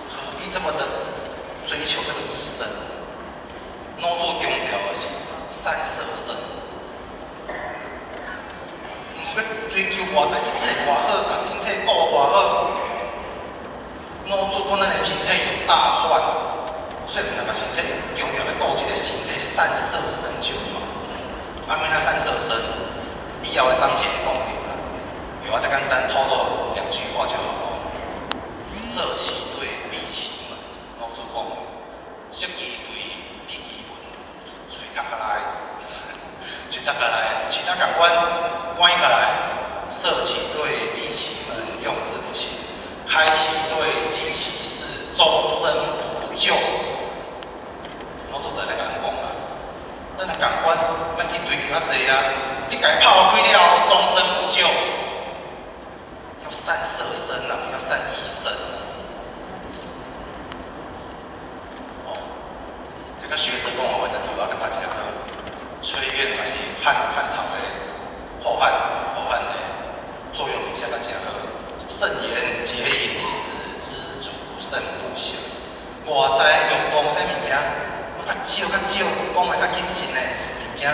何必这么的追求这个医生？脑做强调的是善摄身，不是要追求外在一切偌好，把身体顾偌好。脑做讲咱的身体有大患，所以咱把身体强调的顾这个身体善摄身就好。免那善摄身，以后的章节讲到啦。我再简单透露2句话就好。色其对，闭其门。老师讲，色其对，闭其门，嘴读下来，嘴读下来，其他感官关起来。色其对，闭其门，用之不勤。开其对，积其事，终身不救。老师在咧甲咱讲啊，咱的感官莫去追求较济啊，你家泡开了，终身不救。要善摄身啊，不要善医生啊。这个学者跟我讲，我要跟他讲啊，吹院嘛是汉朝的后汉的作用底下甲讲啊，圣言节饮食，知足胜不祥。外在欲望啥物件，较少，讲话较谨慎的物件，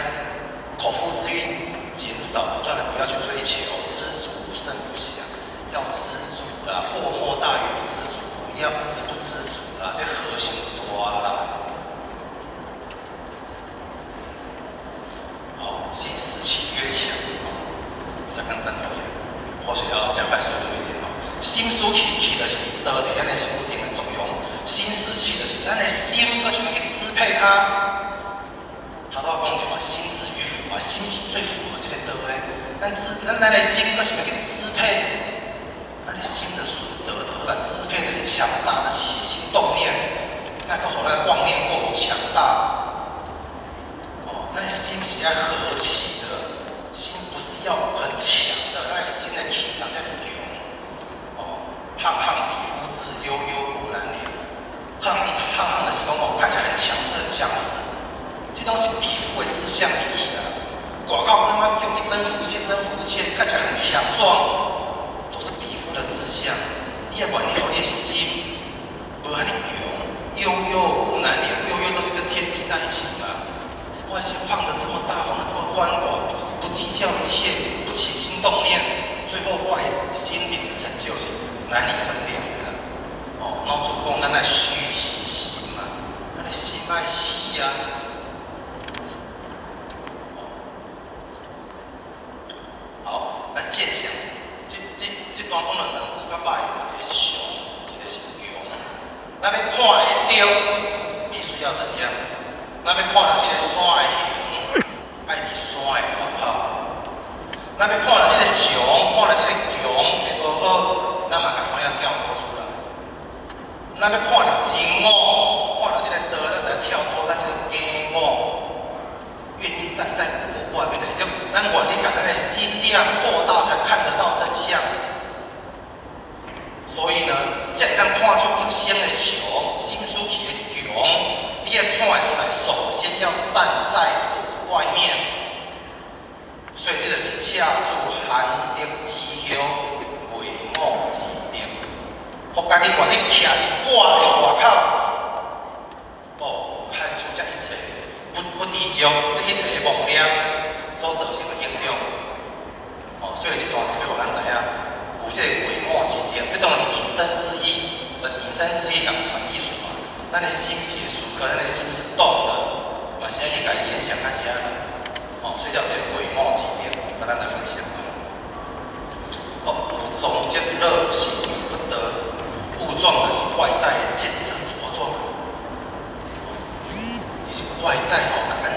口腹之欲减少，不断的不要去追求，知足胜不祥。要知足啦，祸莫大于不知足，不要一直不知足啦，这核心大啦。心死气越强，才简单而已。或许要加快速度一点心死气就是倒伫咱的身躯顶的作用，心死气就是咱的心要想去支配它。头头讲着嘛，心之于腹嘛，心是最符合这个道的。咱的心要想去支配。咱的心的顺德来支配那些强大的起心动念，那个互咱妄念过于强大。咱的心是要和气的，心不是要很强的，咱的心的气量才强。沆沆砥夫之，悠悠故难留。沆沆的是讲看起来很强势，很强势，这都是匹夫的志向利益的。外靠他妈用力征服一切，看起来很强壮。的志向，你要管理好你的心，无遐尼强，悠悠故难留，悠悠都是跟天地在一起嘛。我的心放得这么大，放得这么宽广，不计较一切，不起心动念，最后我的心灵的成就是难以分了的。脑主讲咱来虚其心嘛，咱的心爱虚啊。好，咱见想。这段讲了2句较歹，一个是上，一个是强。咱要看会到，必须要怎样？咱要看到这个山的形，爱伫山的外口。咱要看到这个上，看到这个强的无好，咱嘛赶快要跳脱出来。咱要看到真我，看到这个刀，咱就要跳脱咱这个假我，愿意站在我外面，就是咱愿意把咱的心量扩大，才看得到真相。所以呢，才会当看出一生的雄，心思起的强。你要看得出来，首先要站在我外面。所以这就是恰住含德之后，为我之德。互家己愿意徛伫我的外口，哦，看出这一切不知足，这一切的妄念所造成的影响。哦，所以这段是要互咱知影，有这个为我之德，这当然是引申之意，就是引申之意，也是意思嘛。咱的心是思考，咱的心是动的，嘛是要去甲伊联想较起来。哦，所以叫做为我之德，跟咱来分享。哦，总结乐是为不得。物状就是外在的见色着状，其实外在安怎，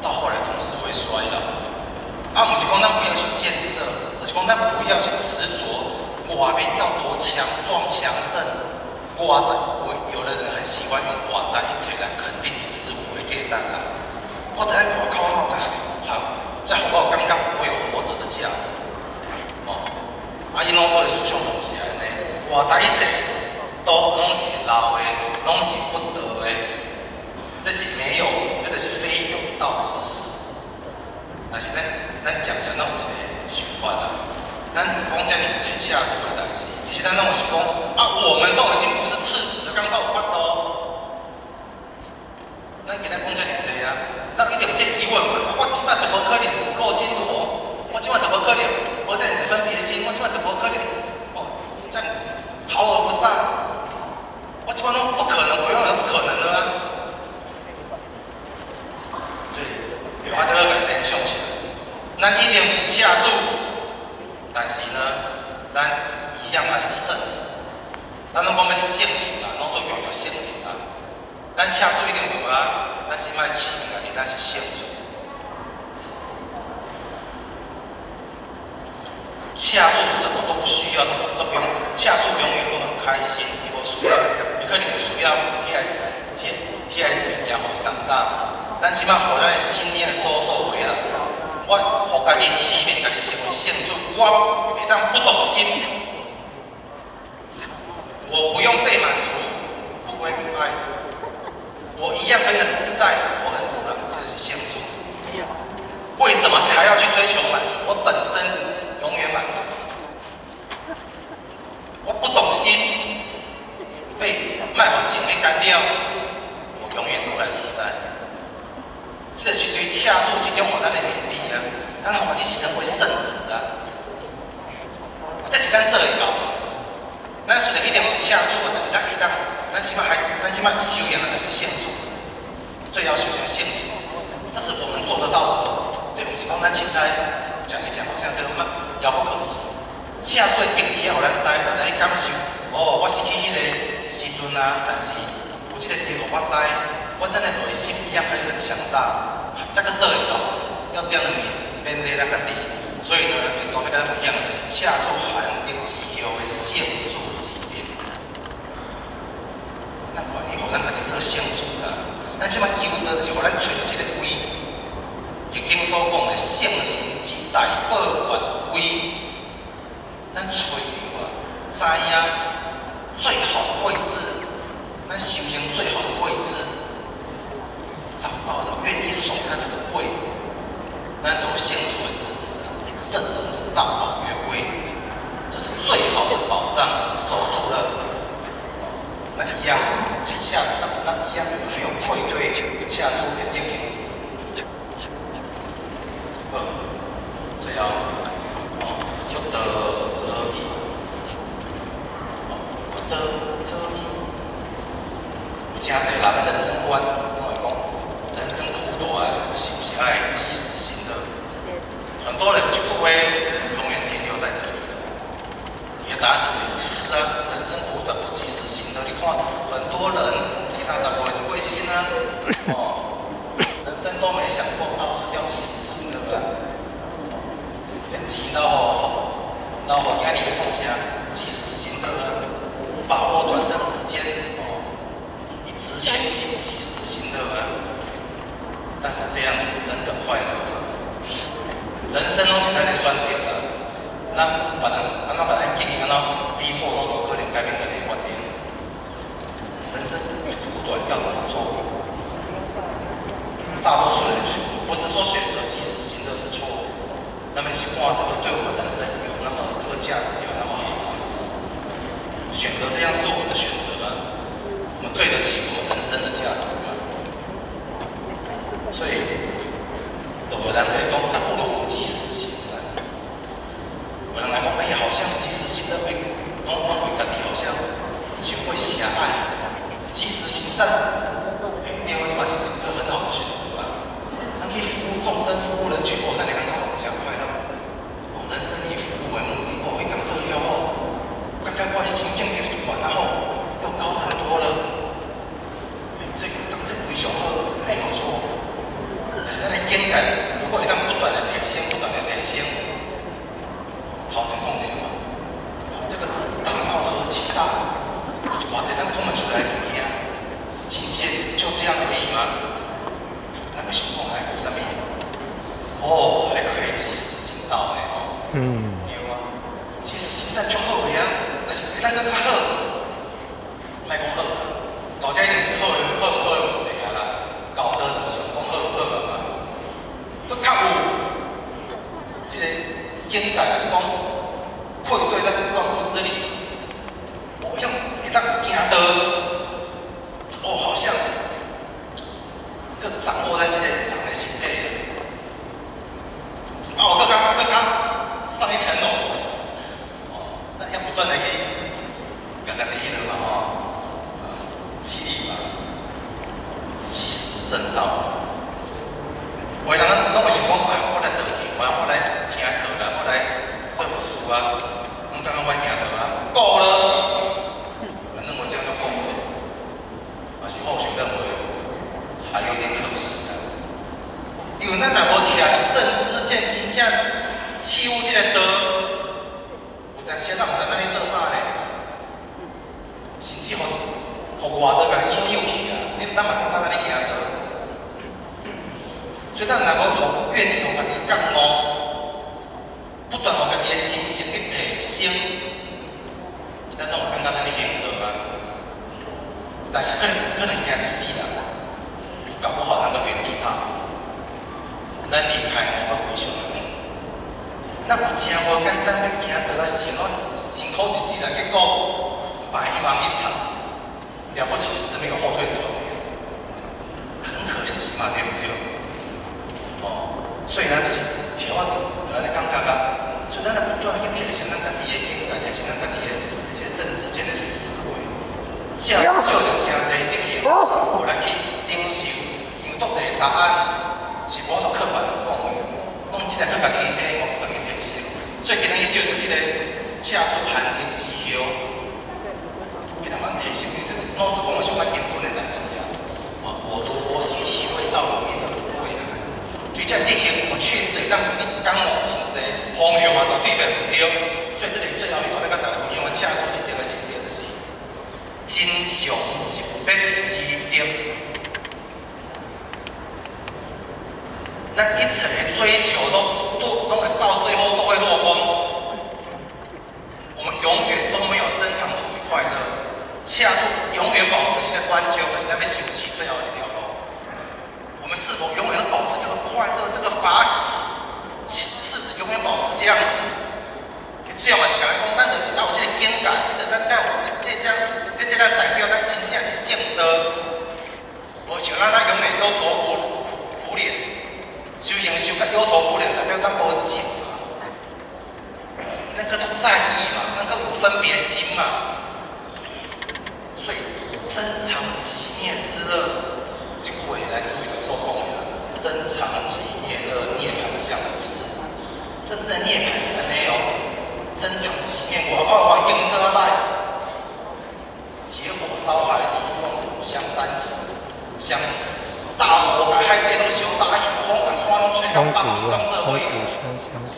到后来总是会衰老。不是讲咱不要去见色，而是讲咱不要去执着外面要多强壮强盛。外在，有的人很喜欢用外在一切来肯定你自我的价值啦。我在外口才互我感觉我有活着的价值。因拢做思想东西安尼，外在一切都拢是老的，拢是不得的，这是没有，这就是非有道之事。但是咱讲有一个想法啦，咱讲遮尔济恰住的代志，其实咱拢是讲我们都已经不是赤子了，感觉有法度。咱今仔讲遮尔济啊，咱一定有这疑问嘛，我即摆都无可能骨肉筋陀，我即摆都无可能。无这样子分别心，我即摆就无可能这样毫而不善。我即摆拢不可能，我永远都不可能了啊！所以，有这个给联想起来，咱一定是恰住，但是呢，咱一样还是圣子。咱拢讲要圣灵啦，拢做强调圣灵啦。咱恰住一定有啊，咱即摆起名啊，咱是圣主。恰住什么都不需要，都不用。恰住永远都很开心，伊无需要，伊可能有需要迄个物件互伊长大。咱即摆互咱的心念收回来，我互家己起名，家己成为圣主，我会当不动心，我不用被满足，不为不爱，我一样可以很自在，我很自然，这就是圣主。为什么还要去追求满足？我本身永远满足，我不懂心，被卖互情的干掉，我永远都来自在。这个是对恰住一种互咱的勉励啊，咱互家己是成为圣子啊，这是咱做会到的。咱虽然一定是恰住的，但是咱起码修养的就是圣主，最要修成圣灵，这是我们做得到的。这不是讲咱凊彩讲一讲，好像是遥不可及。恰做定义要互咱知，咱来感受。我失去迄个时阵啊，但是有这个地互我知，我咱的内心一样可以很强大，这个做会到，要这样的勉励咱家己。所以呢，这段要跟咱不一样的就是恰做含德之后的圣主之德。咱愿意互咱家己做圣主啦，咱即摆求的是互咱找到这个位。易经所讲的圣灵之大宝原位，咱找到啊，知影最好的位置，咱修行最好的位置，找到了，愿意守在这个位，咱都有圣主的支持啊，圣人是大宝月位，这是最好的保障，守住了，那一样那一样没有愧对恰住的定义。这要有德则义，有德则义。有真侪人的人生观，我会讲，人生苦短，是不是爱及时行乐？很多人就不会永远停留在这里。你的答案是啊，人生苦短，不及时行乐。你看很多人2、30岁就归心啊，人生都没享受到，所以要及时行乐啊。钱然后囝儿要创啥？及时行乐啊，把握短暂的时间一直前进，及时行乐啊。但是这样子真的快乐吗？人生拢是咱的选择啊，咱别人安怎建议安怎逼迫拢无可能改变咱的决定。人生苦短，要怎么做？大多数人不是说选择及时行乐是错误，那么是看这个对我们人生有那么这个价值有那么好吗？选择这样是我们的选择吗？我们对得起我们人生的价值吗？所以，有人来讲，那不如我及时行善。有人来讲，哎呀，好像及时行乐会，拢为家己好像学会狭隘，及时行善，对，这嘛是一个很好的选择啊。咱去服务众生、服务人群，咱就感觉更加快乐。人生以服务为目的，一讲这了后，感觉我的心境变宽然后又高很多了。这非常好，没有错。但是咱的境界，如果一旦不断的提升，好情况点嘛，这个大道何其大，哇，这咱讲得出来物件，境界就这样而已吗？咱们想讲还有啥物？哦，还可以及时行道的哦。对啊，及时行善就好个呀，但是咱更较好，莫讲好啦，到这一定是好唔好的问题啊啦，道德就是讲好唔好嘛。佮较有这个境界，还是讲愧对咱万夫之力，我要会当行道，好像佮掌握咱这个人的心态我更较上一层楼，那要不断的去感觉第一了嘛激励嘛，及时正道嘛。有的人拢会想讲，我来读经啊，我来听课啦，我来做书啊，我刚刚我行道啊，够了。认为这样就够了，但是后续认为还有点可惜啊。因为咱若无徛伫正知见，真正起有这个道，有当时咱唔知咱咧做啥呢，甚至互外道甲你引诱去啊，咱嘛感觉咱咧行道。所以咱若无愿意互家己觉悟，不断互家己的心性去提升，咱拢会感觉咱咧行道啊。但是可能行一世人，搞不好咱个原地踏步，咱离开我个非常难。咱有真无简单要行道啊，辛苦一世人，结果白忙一场，了不起只是没有后退走，很可惜嘛，对不对？所以呢，这是听我咱的感觉啊，所以咱不断去提升咱家己的境界，提升咱家己的这个正知见的思维，照着真侪德行，互咱去领受，有多侪答案是无度靠别人讲的，拢只来靠家己体悟，不断去提升。所以今日照着这个赤子含义之后，伊慢慢提升，因为这个老师讲的上较根本的代志啊，我读佛习气，会造如因得智慧海。对这德行，我们确实会让你刚往真济，方向嘛就对袂唔对，所以这里最后要甲大家分享的，恰出一条的心得就是真常直别之德。咱一切的追求都会到最后都会落空，我们永远都没有真常处于快乐，恰出永远保持这个关键，而且咱要修持最后的一条路。我们是否永远都保持这个快乐、这个法喜，事实永远保持这样子？最后嘛是甲咱讲，咱就是要有这个境界，咱才有这咱代表咱真正是正道，无像咱永远忧愁苦脸，修行修甲忧愁苦脸，代表咱无正嘛，咱个都在意嘛，咱个有分别心嘛，所以真常寂灭之乐。这句话是来自于董仲讲的，真常寂灭乐，涅槃相无事。真正的涅槃是安尼哦，真常寂灭，外口环境搁较歹，结火烧海地，风土相持，大火把海底都烧大去，风把山拢吹到北方当做火。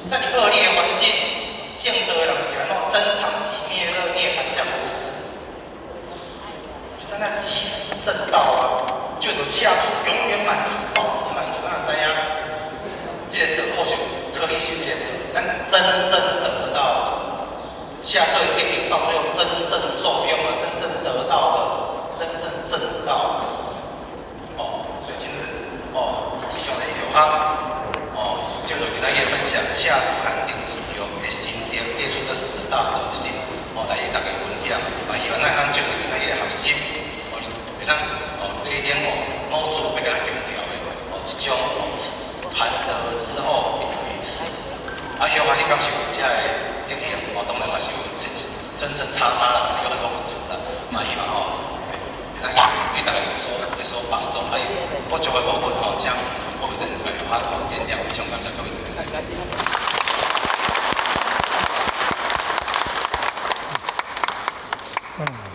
在你恶劣环境，正道的人是安怎？真常寂灭乐，涅槃相无事。下这一篇到最后真正受用了、真正得到的、真正证到的。所以今日以上的有就今仔日分享下主含定己用的心得，列出这10大德性，来与大家分享。希望咱就今仔日的学习，会当这一点老祖要甲咱强调的，这种含德之后必于此之。希望感受这个经验，当然嘛是有层层叉叉的，有很多不足的，希望对大家有所帮助。不足的部分请各位真人来见谅，非常感谢各位真人来。